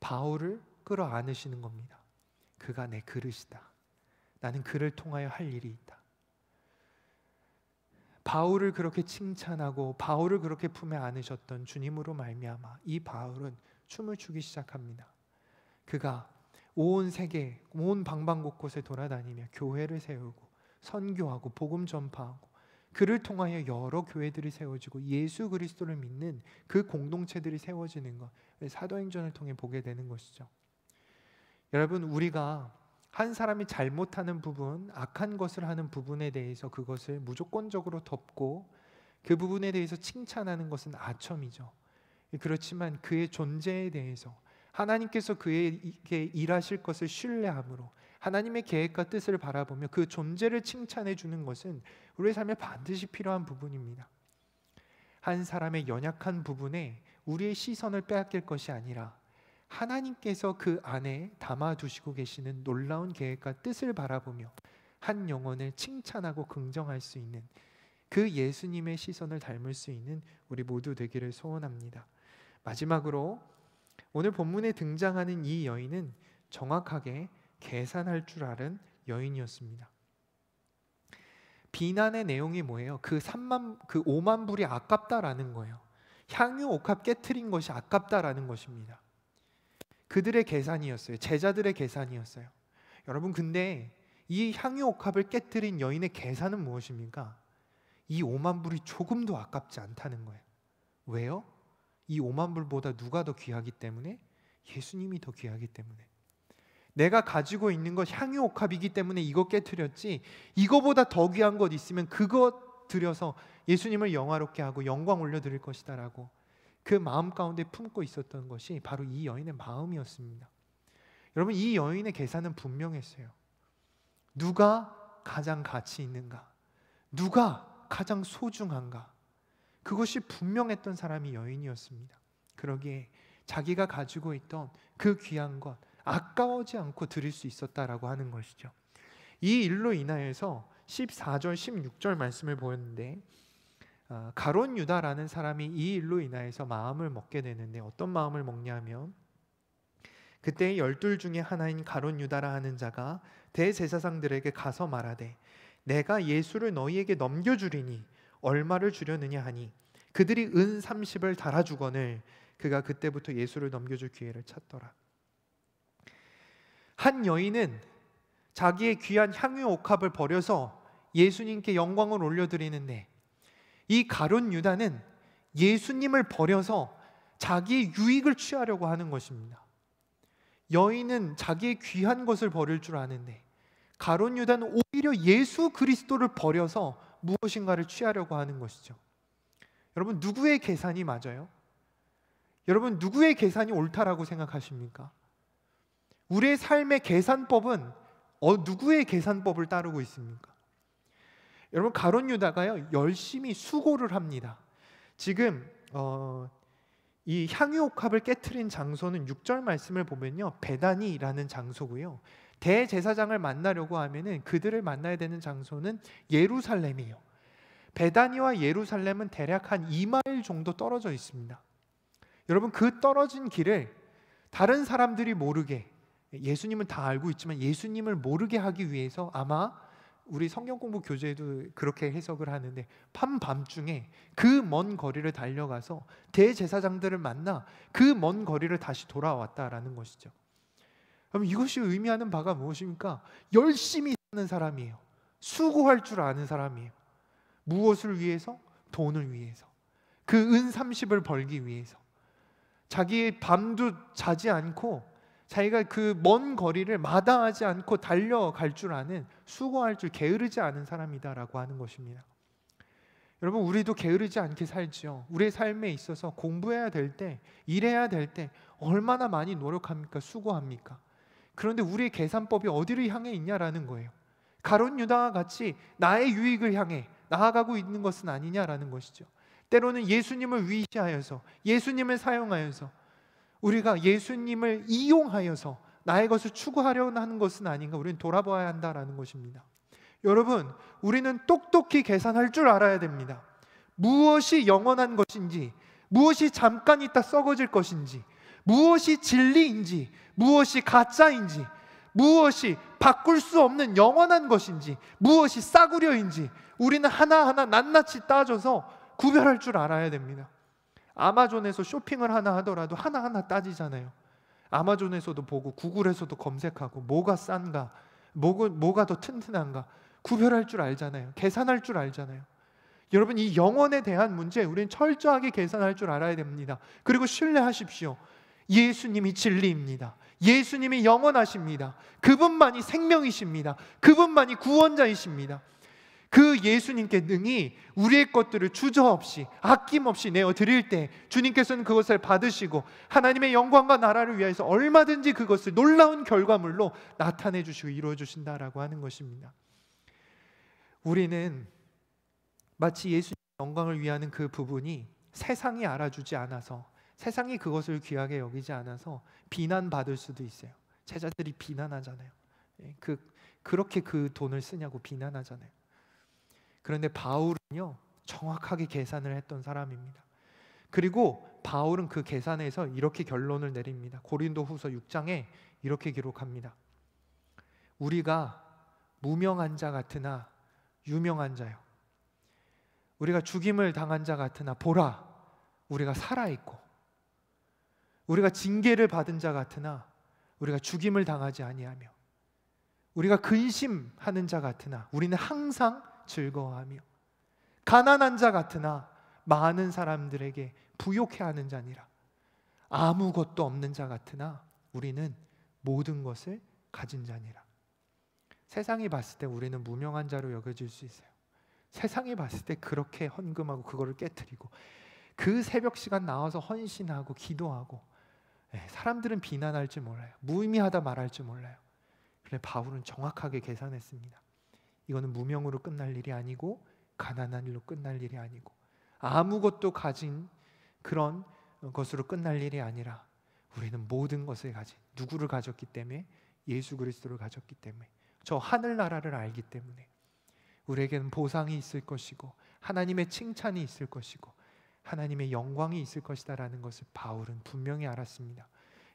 바울을 끌어안으시는 겁니다. 그가 내 그릇이다. 나는 그를 통하여 할 일이 있다. 바울을 그렇게 칭찬하고 바울을 그렇게 품에 안으셨던 주님으로 말미암아 이 바울은 춤을 추기 시작합니다. 그가 온 세계, 온 방방곳곳에 돌아다니며 교회를 세우고 선교하고 복음 전파하고 그를 통하여 여러 교회들이 세워지고 예수 그리스도를 믿는 그 공동체들이 세워지는 것, 사도행전을 통해 보게 되는 것이죠. 여러분, 우리가 한 사람이 잘못하는 부분, 악한 것을 하는 부분에 대해서 그것을 무조건적으로 덮고 그 부분에 대해서 칭찬하는 것은 아첨이죠. 그렇지만 그의 존재에 대해서 하나님께서 그에게 일하실 것을 신뢰함으로 하나님의 계획과 뜻을 바라보며 그 존재를 칭찬해 주는 것은 우리의 삶에 반드시 필요한 부분입니다. 한 사람의 연약한 부분에 우리의 시선을 빼앗길 것이 아니라 하나님께서 그 안에 담아두시고 계시는 놀라운 계획과 뜻을 바라보며 한 영혼을 칭찬하고 긍정할 수 있는 그 예수님의 시선을 닮을 수 있는 우리 모두 되기를 소원합니다. 마지막으로 오늘 본문에 등장하는 이 여인은 정확하게 계산할 줄 아는 여인이었습니다. 비난의 내용이 뭐예요? 그 5만 불이 아깝다라는 거예요. 향유 옥합 깨트린 것이 아깝다라는 것입니다. 그들의 계산이었어요. 제자들의 계산이었어요. 여러분, 근데 이 향유 옥합을 깨트린 여인의 계산은 무엇입니까? 이 5만 불이 조금도 아깝지 않다는 거예요. 왜요? 이 5만 불보다 누가 더 귀하기 때문에? 예수님이 더 귀하기 때문에. 내가 가지고 있는 것 향유 옥합이기 때문에 이거 깨트렸지, 이거보다 더 귀한 것 있으면 그것 들여서 예수님을 영화롭게 하고 영광 올려드릴 것이다 라고 그 마음 가운데 품고 있었던 것이 바로 이 여인의 마음이었습니다. 여러분, 이 여인의 계산은 분명했어요. 누가 가장 가치 있는가? 누가 가장 소중한가? 그것이 분명했던 사람이 여인이었습니다. 그러기에 자기가 가지고 있던 그 귀한 것 아까워지 않고 드릴 수 있었다라고 하는 것이죠. 이 일로 인하여서 14절 16절 말씀을 보였는데 가롯 유다라는 사람이 이 일로 인하여서 마음을 먹게 되는데 어떤 마음을 먹냐면 그때 12 중에 하나인 가롯 유다라 하는 자가 대제사장들에게 가서 말하되 내가 예수를 너희에게 넘겨주리니 얼마를 주려느냐 하니 그들이 은 30을 달아주거늘 그가 그때부터 예수를 넘겨줄 기회를 찾더라. 한 여인은 자기의 귀한 향유 옥합을 버려서 예수님께 영광을 올려드리는데 이 가롯 유다는 예수님을 버려서 자기의 유익을 취하려고 하는 것입니다. 여인은 자기의 귀한 것을 버릴 줄 아는데 가롯 유다는 오히려 예수 그리스도를 버려서 무엇인가를 취하려고 하는 것이죠. 여러분, 누구의 계산이 맞아요? 여러분, 누구의 계산이 옳다라고 생각하십니까? 우리의 삶의 계산법은 누구의 계산법을 따르고 있습니까? 여러분, 가롯 유다가요 열심히 수고를 합니다. 지금 이 향유 옥합을 깨트린 장소는 6절 말씀을 보면요 베다니라는 장소고요. 대제사장을 만나려고 하면은 그들을 만나야 되는 장소는 예루살렘이에요. 베다니와 예루살렘은 대략 한 2마일 정도 떨어져 있습니다. 여러분, 그 떨어진 길을 다른 사람들이 모르게, 예수님은 다 알고 있지만 예수님을 모르게 하기 위해서 아마 우리 성경 공부 교재에도 그렇게 해석을 하는데 밤중에 그 먼 거리를 달려가서 대제사장들을 만나 그 먼 거리를 다시 돌아왔다라는 것이죠. 그럼 이것이 의미하는 바가 무엇입니까? 열심히 사는 사람이에요. 수고할 줄 아는 사람이에요. 무엇을 위해서? 돈을 위해서. 그 은 30을 벌기 위해서. 자기의 밤도 자지 않고 자기가 그 먼 거리를 마다하지 않고 달려갈 줄 아는, 수고할 줄 게으르지 않은 사람이다라고 하는 것입니다. 여러분, 우리도 게으르지 않게 살지요. 우리의 삶에 있어서 공부해야 될 때, 일해야 될 때 얼마나 많이 노력합니까? 수고합니까? 그런데 우리의 계산법이 어디를 향해 있냐라는 거예요. 가롯 유다와 같이 나의 유익을 향해 나아가고 있는 것은 아니냐라는 것이죠. 때로는 예수님을 위시하여서, 예수님을 사용하여서, 우리가 예수님을 이용하여서 나의 것을 추구하려고 하는 것은 아닌가, 우리는 돌아봐야 한다라는 것입니다. 여러분, 우리는 똑똑히 계산할 줄 알아야 됩니다. 무엇이 영원한 것인지, 무엇이 잠깐 있다 썩어질 것인지, 무엇이 진리인지, 무엇이 가짜인지, 무엇이 바꿀 수 없는 영원한 것인지, 무엇이 싸구려인지 우리는 하나하나 낱낱이 따져서 구별할 줄 알아야 됩니다. 아마존에서 쇼핑을 하나 하더라도 하나하나 따지잖아요. 아마존에서도 보고 구글에서도 검색하고 뭐가 싼가, 뭐가 더 튼튼한가 구별할 줄 알잖아요. 계산할 줄 알잖아요. 여러분, 이 영혼에 대한 문제 우리는 철저하게 계산할 줄 알아야 됩니다. 그리고 신뢰하십시오. 예수님이 진리입니다. 예수님이 영원하십니다. 그분만이 생명이십니다. 그분만이 구원자이십니다. 그 예수님께 능히 우리의 것들을 주저없이 아낌없이 내어 드릴 때 주님께서는 그것을 받으시고 하나님의 영광과 나라를 위해서 얼마든지 그것을 놀라운 결과물로 나타내 주시고 이루어 주신다라고 하는 것입니다. 우리는 마치 예수님의 영광을 위하는 그 부분이 세상이 알아주지 않아서, 세상이 그것을 귀하게 여기지 않아서 비난받을 수도 있어요. 제자들이 비난하잖아요. 그렇게 그 돈을 쓰냐고 비난하잖아요. 그런데 바울은요, 정확하게 계산을 했던 사람입니다. 그리고 바울은 그 계산에서 이렇게 결론을 내립니다. 고린도후서 6장에 이렇게 기록합니다. 우리가 무명한 자 같으나 유명한 자요, 우리가 죽임을 당한 자 같으나 보라, 우리가 살아있고, 우리가 징계를 받은 자 같으나 우리가 죽임을 당하지 아니하며, 우리가 근심하는 자 같으나 우리는 항상 즐거워하며, 가난한 자 같으나 많은 사람들에게 부욕해 하는 자니라. 아무것도 없는 자 같으나 우리는 모든 것을 가진 자니라. 세상이 봤을 때 우리는 무명한 자로 여겨질 수 있어요. 세상이 봤을 때 그렇게 헌금하고 그거를 깨트리고 그 새벽 시간 나와서 헌신하고 기도하고, 사람들은 비난할 줄 몰라요. 무의미하다 말할 줄 몰라요. 그런데 바울은 정확하게 계산했습니다. 이거는 무명으로 끝날 일이 아니고 가난한 일로 끝날 일이 아니고 아무것도 가진 그런 것으로 끝날 일이 아니라 우리는 모든 것을 가진, 누구를 가졌기 때문에? 예수 그리스도를 가졌기 때문에, 저 하늘나라를 알기 때문에 우리에게는 보상이 있을 것이고 하나님의 칭찬이 있을 것이고 하나님의 영광이 있을 것이다라는 것을 바울은 분명히 알았습니다.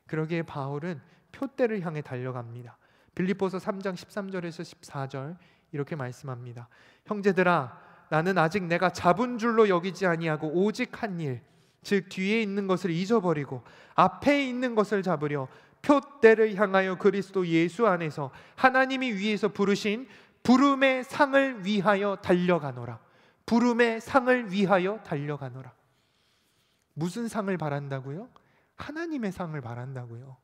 그러기에 바울은 표대를 향해 달려갑니다. 빌립보서 3장 13절에서 14절 이렇게 말씀합니다. 형제들아, 나는 아직 내가 잡은 줄로 여기지 아니하고 오직 한 일, 즉 뒤에 있는 것을 잊어버리고 앞에 있는 것을 잡으려 표대를 향하여 그리스도 예수 안에서 하나님이 위에서 부르신 부름의 상을 위하여 달려가노라. 부름의 상을 위하여 달려가노라. 무슨 상을 바란다고요? 하나님의 상을 바란다고요.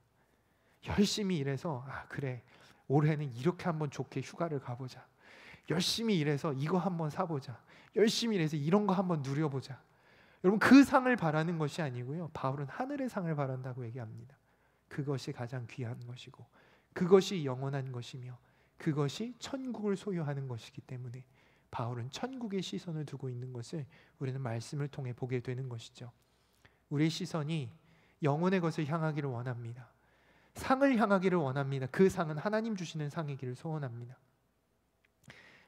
열심히 일해서 그래, 올해는 이렇게 한번 좋게 휴가를 가보자. 열심히 일해서 이거 한번 사보자. 열심히 일해서 이런 거 한번 누려보자. 여러분, 그 상을 바라는 것이 아니고요, 바울은 하늘의 상을 바란다고 얘기합니다. 그것이 가장 귀한 것이고 그것이 영원한 것이며 그것이 천국을 소유하는 것이기 때문에 바울은 천국의 시선을 두고 있는 것을 우리는 말씀을 통해 보게 되는 것이죠. 우리의 시선이 영혼의 것을 향하기를 원합니다. 상을 향하기를 원합니다. 그 상은 하나님 주시는 상이기를 소원합니다.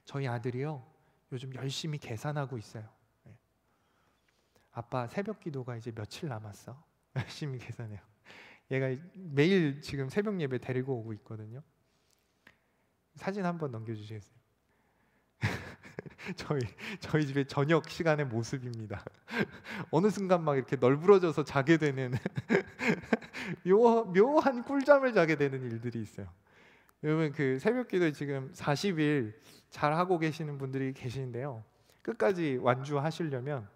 저희 아들이요, 요즘 열심히 계산하고 있어요. 아빠, 새벽 기도가 이제 며칠 남았어. 열심히 계산해요. 얘가 매일 지금 새벽 예배 데리고 오고 있거든요. 사진 한번 넘겨주시겠어요? 저희 집의 저녁 시간의 모습입니다. 어느 순간 막 이렇게 널브러져서 자게 되는 묘한 꿀잠을 자게 되는 일들이 있어요. 여러분, 그 새벽기도 지금 40일 잘 하고 계시는 분들이 계시는데요, 끝까지 완주하시려면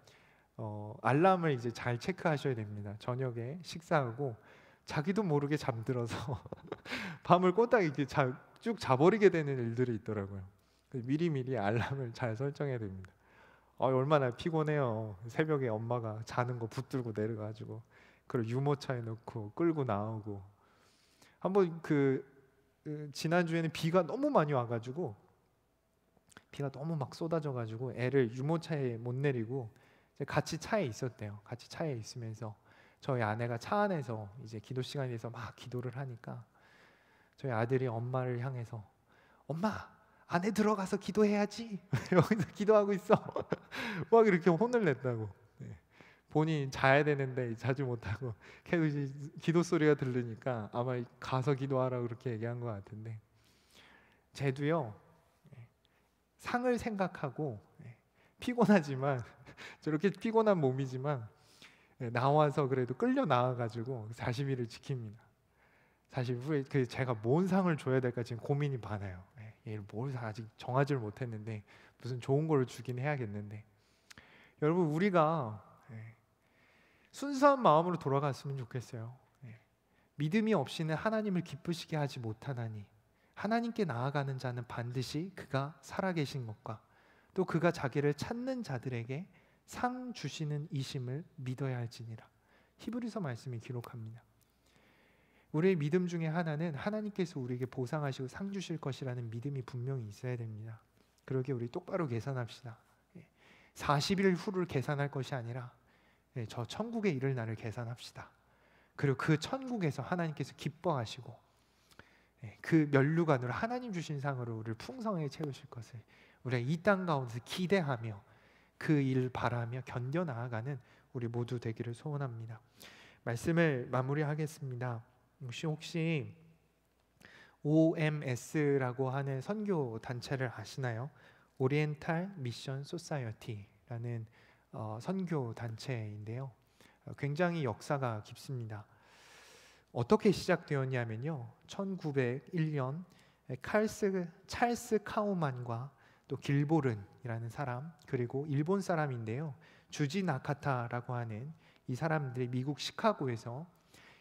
알람을 이제 잘 체크하셔야 됩니다. 저녁에 식사하고 자기도 모르게 잠들어서 밤을 꼬딱 이렇게 쭉 자버리게 되는 일들이 있더라고요. 미리미리 알람을 잘 설정해야 됩니다. 얼마나 피곤해요. 새벽에 엄마가 자는 거 붙들고 내려가지고 그걸 유모차에 넣고 끌고 나오고. 한번 지난주에는 비가 너무 많이 와가지고, 비가 너무 막 쏟아져가지고 애를 유모차에 못 내리고 같이 차에 있었대요. 같이 차에 있으면서 저희 아내가 차 안에서 이제 기도 시간에서 막 기도를 하니까 저희 아들이 엄마를 향해서, 엄마, 안에 들어가서 기도해야지. 여기서 기도하고 있어. 막 이렇게 혼을 냈다고. 본인이 자야 되는데 자지 못하고 계속 기도 소리가 들리니까 아마 가서 기도하라고 그렇게 얘기한 것 같은데, 쟤도요, 상을 생각하고 피곤하지만, 저렇게 피곤한 몸이지만 나와서 그래도 끌려 나와가지고 40일을 지킵니다. 사실 제가 뭔 상을 줘야 될까 지금 고민이 많아요. 얘를 뭘 아직 정하지를 못했는데 무슨 좋은 걸 주긴 해야겠는데, 여러분, 우리가 순수한 마음으로 돌아갔으면 좋겠어요. 믿음이 없이는 하나님을 기쁘시게 하지 못하나니 하나님께 나아가는 자는 반드시 그가 살아계신 것과 또 그가 자기를 찾는 자들에게 상 주시는 이심을 믿어야 할지니라. 히브리서 말씀이 기록합니다. 우리의 믿음 중에 하나는 하나님께서 우리에게 보상하시고 상 주실 것이라는 믿음이 분명히 있어야 됩니다. 그러기에 우리 똑바로 계산합시다. 40일 후를 계산할 것이 아니라 저 천국에 이를 날을 계산합시다. 그리고 그 천국에서 하나님께서 기뻐하시고 그 면류관으로 하나님 주신 상으로 우리를 풍성하게 채우실 것을 우리가 이 땅 가운데서 기대하며 그 일 바라며 견뎌 나아가는 우리 모두 되기를 소원합니다. 말씀을 마무리하겠습니다. 혹시 OMS라고 하는 선교 단체를 아시나요? 오리엔탈 미션 소사이어티라는 선교 단체인데요. 굉장히 역사가 깊습니다. 어떻게 시작되었냐면요, 1901년 찰스 카우만과 또 길보른이라는 사람, 그리고 일본 사람인데요, 주지 나카타라고 하는 이 사람들이 미국 시카고에서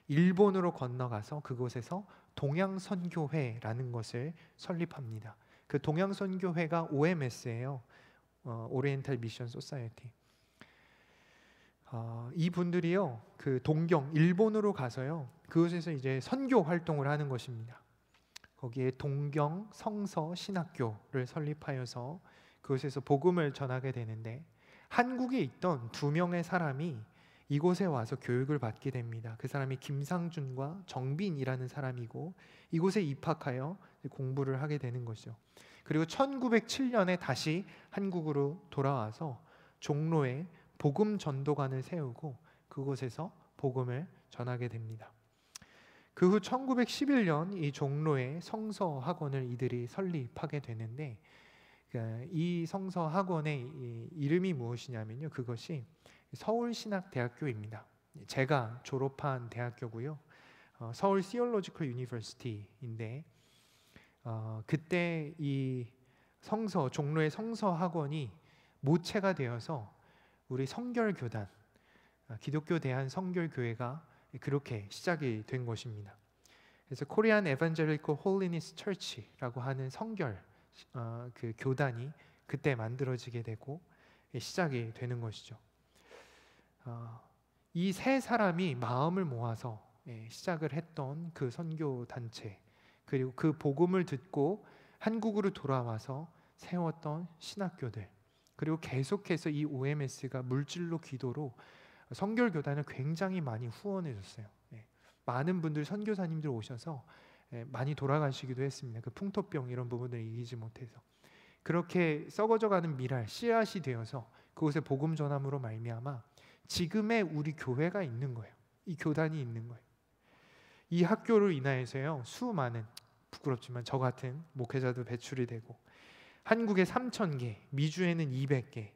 일본으로 건너가서 그곳에서 동양선교회라는 것을 설립합니다. 그 동양선교회가 OMS예요. 오리엔탈 미션 소사이어티. 이 분들이요, 그 동경 일본으로 가서요, 그곳에서 이제 선교 활동을 하는 것입니다. 거기에 동경 성서 신학교를 설립하여서 그곳에서 복음을 전하게 되는데, 한국에 있던 2명의 사람이 이곳에 와서 교육을 받게 됩니다. 그 사람이 김상준과 정빈이라는 사람이고, 이곳에 입학하여 공부를 하게 되는 것이죠. 그리고 1907년에 다시 한국으로 돌아와서 종로에 복음 전도관을 세우고 그곳에서 복음을 전하게 됩니다. 그 후 1911년 이 종로에 성서 학원을 이들이 설립하게 되는데, 이 성서 학원의 이름이 무엇이냐면요, 그것이 서울신학대학교입니다. 제가 졸업한 대학교고요. 서울 시올로지컬 유니버시티인데, 그때 이 종로의 성서 학원이 모체가 되어서 우리 성결교단, 기독교 대한 성결교회가 그렇게 시작이 된 것입니다. 그래서 코리안 에반젤리컬 홀리니스 처치라고 하는 성결 그 교단이 그때 만들어지게 되고 시작이 되는 것이죠. 이 세 사람이 마음을 모아서 시작을 했던 그 선교 단체, 그리고 그 복음을 듣고 한국으로 돌아와서 세웠던 신학교들, 그리고 계속해서 이 OMS가 물질로 기도로 성결교단을 굉장히 많이 후원해줬어요. 많은 분들, 선교사님들 오셔서 많이 돌아가시기도 했습니다. 그 풍토병 이런 부분을 이기지 못해서. 그렇게 썩어져가는 미랄, 씨앗이 되어서 그곳에 복음 전함으로 말미암아 지금의 우리 교회가 있는 거예요. 이 교단이 있는 거예요. 이 학교로 인하여서요, 수많은, 부끄럽지만 저 같은 목회자도 배출이 되고, 한국에 3,000개, 미주에는 200개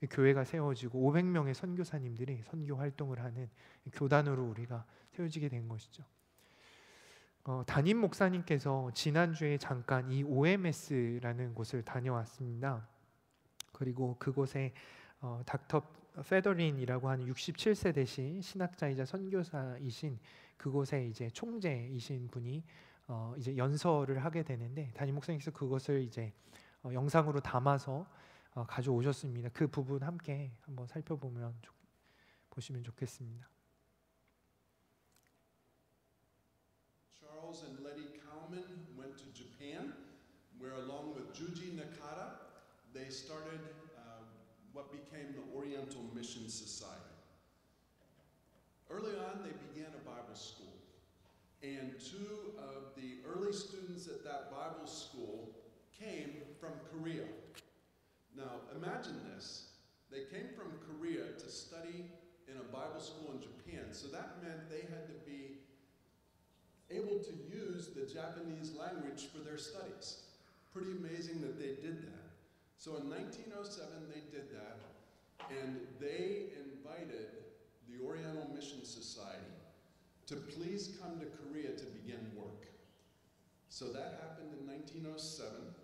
교회가 세워지고 500명의 선교사님들이 선교 활동을 하는 교단으로 우리가 세워지게 된 것이죠. 담임 목사님께서 지난주에 잠깐 이 OMS라는 곳을 다녀왔습니다. 그리고 그곳에 닥터 페더린이라고 하는 67세 되신 신학자이자 선교사이신 그곳에 이제 총재이신 분이 이제 연설을 하게 되는데, 담임 목사님께서 그것을 이제 영상으로 담아서 가져오셨습니다. 그 부분 함께 한번 보시면 좋겠습니다. Charles and Letty Kauman went to Japan, where along with Juji Nakata, they started what became the Oriental Mission Society. Early on, they began a Bible school, and 2 of the early students at that Bible school came from Korea. Now, imagine this. They came from Korea to study in a Bible school in Japan, so that meant they had to be able to use the Japanese language for their studies. Pretty amazing that they did that. So in 1907, they did that, and they invited the Oriental Mission Society to please come to Korea to begin work. So that happened in 1907,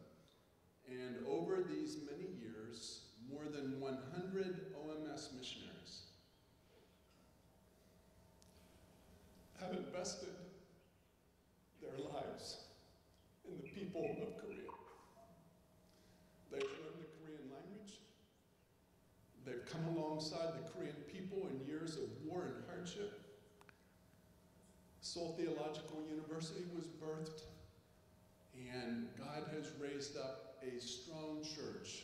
and over these many years, more than 100 OMS missionaries have invested their lives in the people of Korea. They've learned the Korean language, alongside the Korean people in years of war and hardship. Seoul Theological University was birthed, and God has raised up a strong church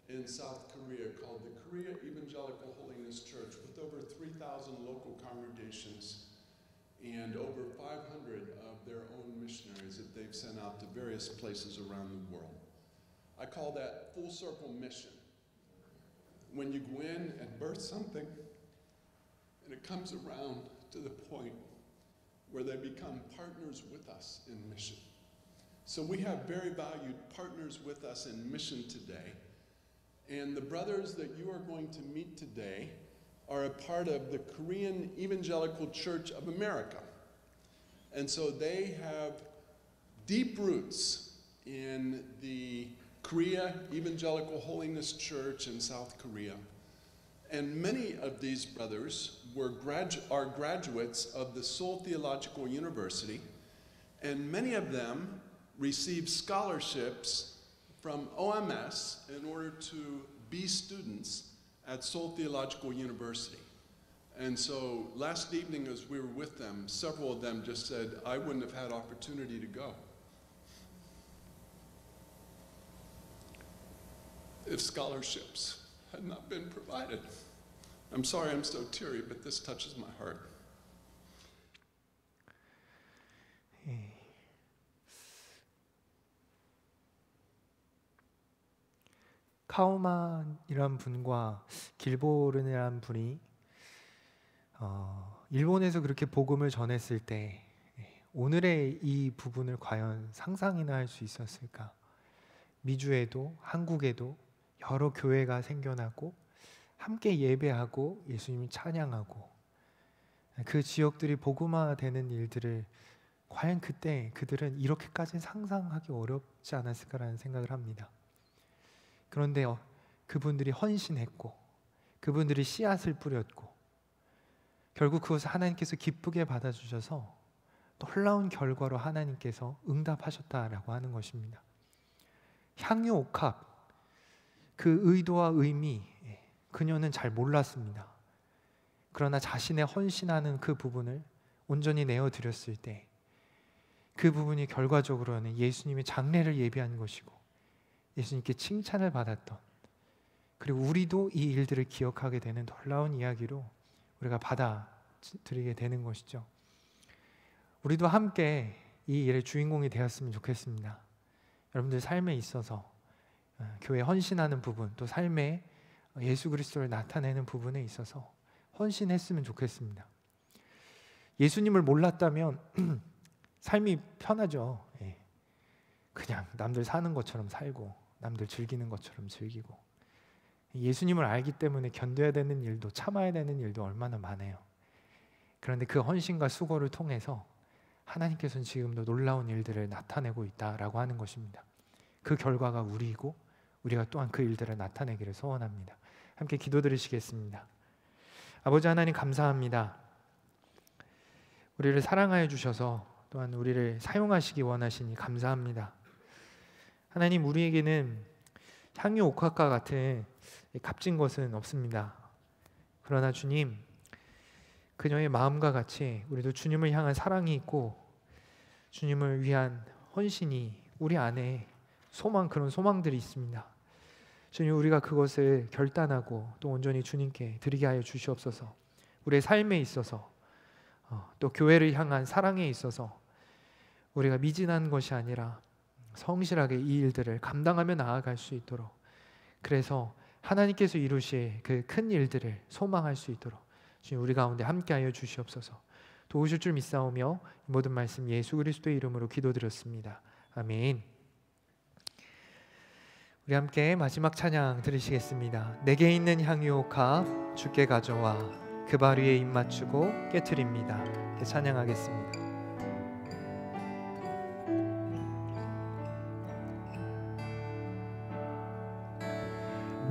in South Korea called the Korea Evangelical Holiness Church, with over 3,000 local congregations and over 500 of their own missionaries that they've sent out to various places around the world. I call that full circle mission. When you go in and birth something, and it comes around to the point where they become partners with us in mission. So we have very valued partners with us in mission today. And the brothers that you are going to meet today are a part of the Korean Evangelical Church of America. And so they have deep roots in the Korea Evangelical Holiness Church in South Korea. And many of these brothers are graduates of the Seoul Theological University, and many of them received scholarships from OMS in order to be students at Seoul Theological University. And so last evening as we were with them, several of them just said, I wouldn't have had opportunity to go if scholarships had not been provided. I'm sorry I'm so teary, but this touches my heart. 카오만이란 분과 길보른이란 분이 일본에서 그렇게 복음을 전했을 때 오늘의 이 부분을 과연 상상이나 할 수 있었을까? 미주에도 한국에도 여러 교회가 생겨나고 함께 예배하고 예수님을 찬양하고 그 지역들이 복음화되는 일들을 과연 그때 그들은 이렇게까지 상상하기 어렵지 않았을까라는 생각을 합니다. 그런데 그분들이 헌신했고 그분들이 씨앗을 뿌렸고 결국 그것을 하나님께서 기쁘게 받아주셔서 놀라운 결과로 하나님께서 응답하셨다라고 하는 것입니다. 향유 옥합, 그 의도와 의미 그녀는 잘 몰랐습니다. 그러나 자신의 헌신하는 그 부분을 온전히 내어드렸을 때 그 부분이 결과적으로는 예수님의 장례를 예비한 것이고 예수님께 칭찬을 받았던, 그리고 우리도 이 일들을 기억하게 되는 놀라운 이야기로 우리가 받아들이게 되는 것이죠. 우리도 함께 이 일의 주인공이 되었으면 좋겠습니다. 여러분들 삶에 있어서 교회 헌신하는 부분, 또 삶에 예수 그리스도를 나타내는 부분에 있어서 헌신했으면 좋겠습니다. 예수님을 몰랐다면 삶이 편하죠. 그냥 남들 사는 것처럼 살고 남들 즐기는 것처럼 즐기고, 예수님을 알기 때문에 견뎌야 되는 일도 참아야 되는 일도 얼마나 많아요. 그런데 그 헌신과 수고를 통해서 하나님께서는 지금도 놀라운 일들을 나타내고 있다라고 하는 것입니다. 그 결과가 우리이고 우리가 또한 그 일들을 나타내기를 소원합니다. 함께 기도드리시겠습니다. 아버지 하나님 감사합니다. 우리를 사랑하여 주셔서 또한 우리를 사용하시기 원하시니 감사합니다. 하나님, 우리에게는 향유 옥합과 같은 값진 것은 없습니다. 그러나 주님, 그녀의 마음과 같이 우리도 주님을 향한 사랑이 있고 주님을 위한 헌신이 우리 안에 그런 소망들이 있습니다. 주님, 우리가 그것을 결단하고 또 온전히 주님께 드리게 하여 주시옵소서. 우리의 삶에 있어서 또 교회를 향한 사랑에 있어서 우리가 미진한 것이 아니라 성실하게 이 일들을 감당하며 나아갈 수 있도록, 그래서 하나님께서 이루실 그 큰 일들을 소망할 수 있도록 주님 우리 가운데 함께하여 주시옵소서. 도우실 줄 믿사오며 모든 말씀 예수 그리스도의 이름으로 기도드렸습니다. 아멘. 우리 함께 마지막 찬양 들으시겠습니다. 내게 있는 향유 옥합 주께 가져와 그 발 위에 입 맞추고 깨트립니다. 찬양하겠습니다.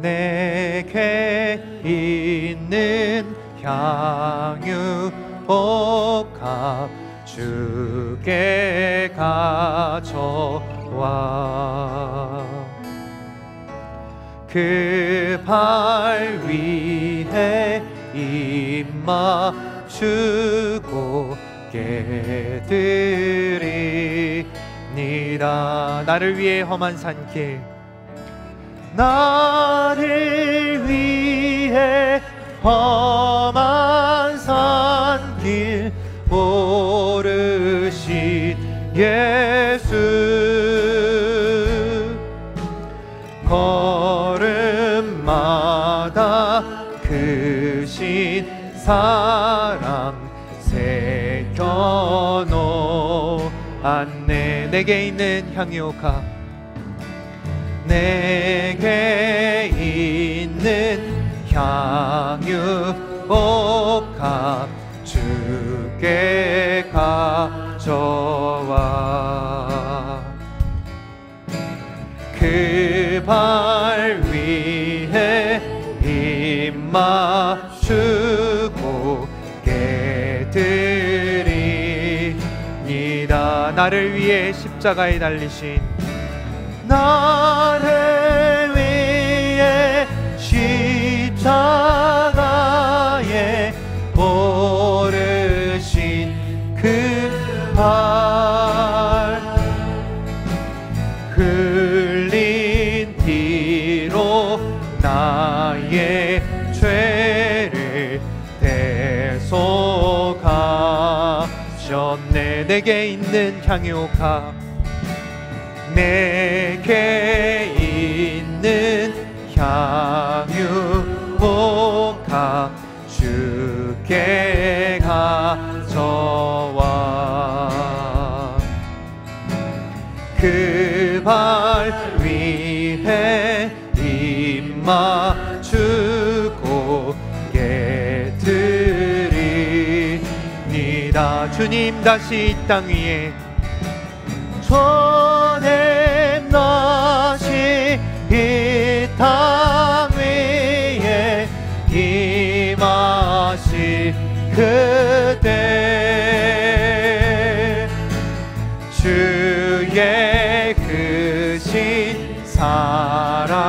내게 있는 향유 옥합 주께 가져와 그 발 위에 위해 입 맞추고 깨드리니라. 나를 위해 험한 산길, 나를 위해 험한 산길 오르신 예수, 걸음마다 크신 사랑 새겨놓았네. 내게 있는 향유옥합, 내게 있는 향유옥합 주께 가져와. 그 발 위에 입 맞추고 깨드리니라. 나를 위해 십자가에 달리신, 나를 위해 십자가에 오르신 그 발, 흘린 피로 나의 죄를 대속하셨네. 내게 있는 향유옥합, 내게 있는 향유옥합 주께 가져와. 그 발 위에 입 맞추고 깨드리니라. 주님 다시 이 땅 위에, 주님 다시 이 땅 위에 임하실 그때, 주의 크신 사랑으로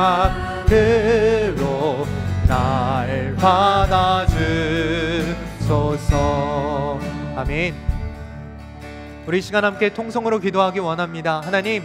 날 받아주소서. 아멘. 우리 시간 함께 통성으로 기도하기 원합니다. 하나님,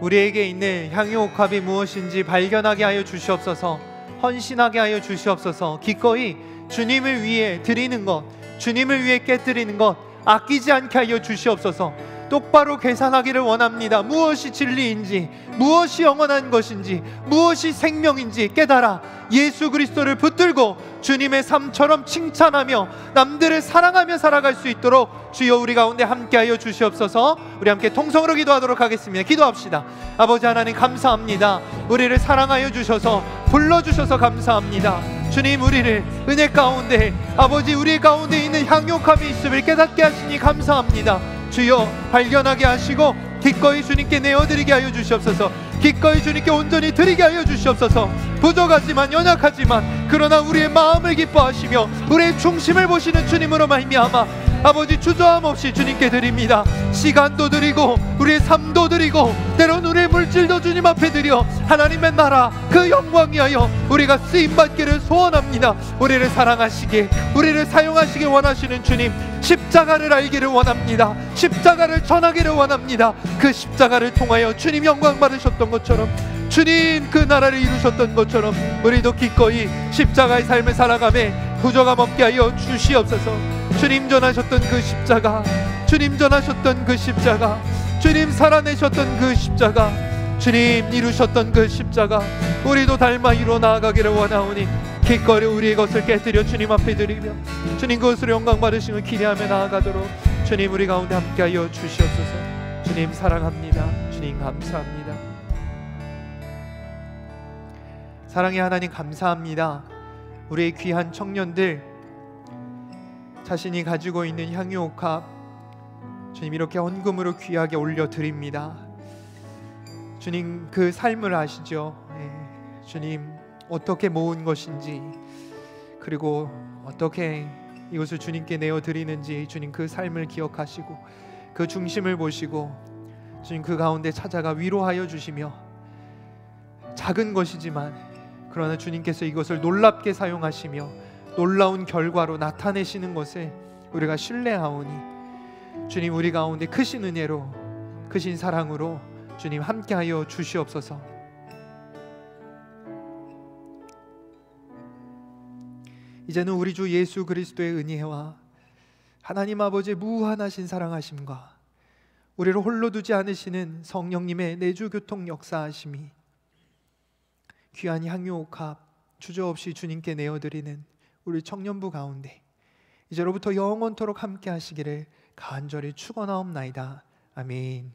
우리에게 있는 향유옥합이 무엇인지 발견하게 하여 주시옵소서. 헌신하게 하여 주시옵소서. 기꺼이 주님을 위해 드리는 것, 주님을 위해 깨뜨리는 것 아끼지 않게 하여 주시옵소서. 똑바로 계산하기를 원합니다. 무엇이 진리인지, 무엇이 영원한 것인지, 무엇이 생명인지 깨달아 예수 그리스도를 붙들고 주님의 삶처럼 칭찬하며 남들을 사랑하며 살아갈 수 있도록 주여 우리 가운데 함께하여 주시옵소서. 우리 함께 통성으로 기도하도록 하겠습니다. 기도합시다. 아버지 하나님 감사합니다. 우리를 사랑하여 주셔서 불러주셔서 감사합니다. 주님, 우리를 은혜 가운데, 아버지 우리 가운데 있는 향유옥합이 있음을 깨닫게 하시니 감사합니다. 주여 발견하게 하시고 기꺼이 주님께 내어드리게 하여 주시옵소서. 기꺼이 주님께 온전히 드리게 하여 주시옵소서. 부족하지만 연약하지만 그러나 우리의 마음을 기뻐하시며 우리의 중심을 보시는 주님으로 말미암아 아버지 주저함 없이 주님께 드립니다. 시간도 드리고 우리의 삶도 드리고 때론 우리의 물질도 주님 앞에 드려 하나님의 나라 그 영광 위하여 우리가 쓰임받기를 소원합니다. 우리를 사랑하시길, 우리를 사용하시길 원하시는 주님, 십자가를 알기를 원합니다. 십자가를 전하기를 원합니다. 그 십자가를 통하여 주님 영광 받으셨던 것처럼, 주님 그 나라를 이루셨던 것처럼 우리도 기꺼이 십자가의 삶을 살아가며 부족함 없게 하여 주시옵소서. 주님 전하셨던 그 십자가, 주님 전하셨던 그 십자가, 주님 살아내셨던 그 십자가, 주님 이루셨던 그 십자가 우리도 닮아 이루어 나아가기를 원하오니 기꺼이 우리의 것을 깨뜨려 주님 앞에 드리며 주님 그것으로 영광 받으심을 기대하며 나아가도록 주님 우리 가운데 함께하여 주시옵소서. 주님 사랑합니다. 주님 감사합니다. 사랑의 하나님 감사합니다. 우리의 귀한 청년들 자신이 가지고 있는 향유옥합 주님 이렇게 헌금으로 귀하게 올려드립니다. 주님 그 삶을 아시죠? 주님 어떻게 모은 것인지 그리고 어떻게 이것을 주님께 내어드리는지 주님 그 삶을 기억하시고 그 중심을 보시고 주님 그 가운데 찾아가 위로하여 주시며 작은 것이지만 그러나 주님께서 이것을 놀랍게 사용하시며 놀라운 결과로 나타내시는 것을 우리가 신뢰하오니 주님, 우리 가운데 크신 은혜로 크신 사랑으로 주님 함께하여 주시옵소서. 이제는 우리 주 예수 그리스도의 은혜와 하나님 아버지의 무한하신 사랑하심과 우리를 홀로 두지 않으시는 성령님의 내주교통 역사하심이 귀한 향유옥합 주저없이 주님께 내어드리는 우리 청년부 가운데 이제로부터 영원토록 함께 하시기를 간절히 축원하옵나이다. 아멘.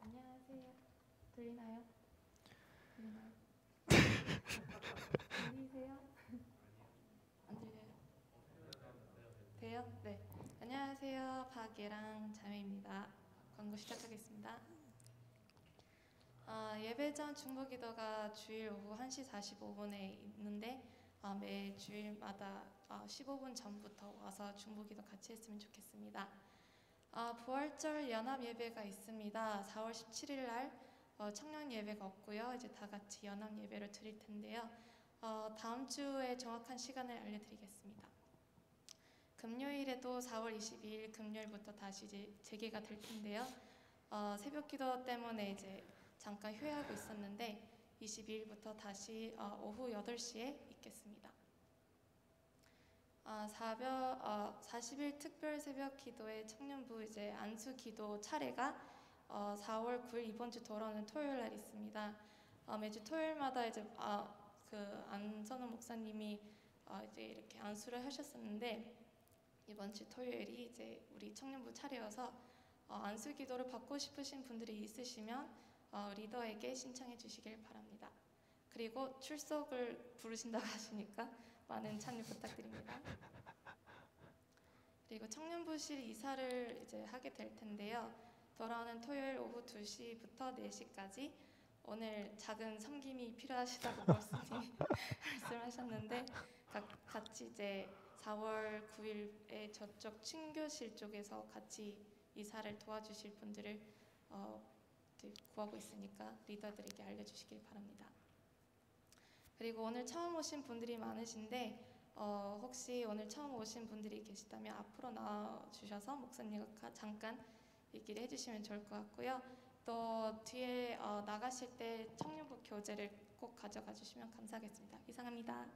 안녕하세요. 들리나요? 들리세요? 안 들려요? 돼요? 네. 안녕하세요. 박예랑 자매입니다. 광고 시작하겠습니다. 예배 전 중보기도가 주일 오후 1시 45분에 있는데 매 주일마다 15분 전부터 와서 중보기도 같이 했으면 좋겠습니다. 부활절 연합 예배가 있습니다. 4월 17일 날 청년 예배가 없고요. 이제 다 같이 연합 예배를 드릴 텐데요. 다음 주에 정확한 시간을 알려드리겠습니다. 금요일에도 4월 22일 금요일부터 다시 이제 재개가 될 텐데요. 새벽기도 때문에 이제 잠깐 휴회하고 있었는데 22일부터 다시 오후 8시에 있겠습니다. 40일 특별 새벽 기도의 청년부 이제 안수 기도 차례가 4월 9일 이번 주 돌아오는 토요일 날 있습니다. 매주 토요일마다 이제 그 안선호 목사님이 이제 이렇게 안수를 하셨었는데 이번 주 토요일이 이제 우리 청년부 차례여서 안수 기도를 받고 싶으신 분들이 있으시면 리더에게 신청해 주시길 바랍니다. 그리고 출석을 부르신다고 하시니까 많은 참여 부탁드립니다. 그리고 청년부실 이사를 이제 하게 될 텐데요. 돌아오는 토요일 오후 2시부터 4시까지 오늘 작은 섬김이 필요하시다고 목사님이 말씀하셨는데 같이 이제 4월 9일에 저쪽 친교실 쪽에서 같이 이사를 도와주실 분들을 구하고 있으니까 리더들에게 알려주시길 바랍니다. 그리고 오늘 처음 오신 분들이 많으신데 혹시 오늘 처음 오신 분들이 계시다면 앞으로 나와주셔서 목사님과 잠깐 얘기를 해주시면 좋을 것 같고요. 또 뒤에 나가실 때 청년부 교재를 꼭 가져가 주시면 감사하겠습니다. 이상합니다.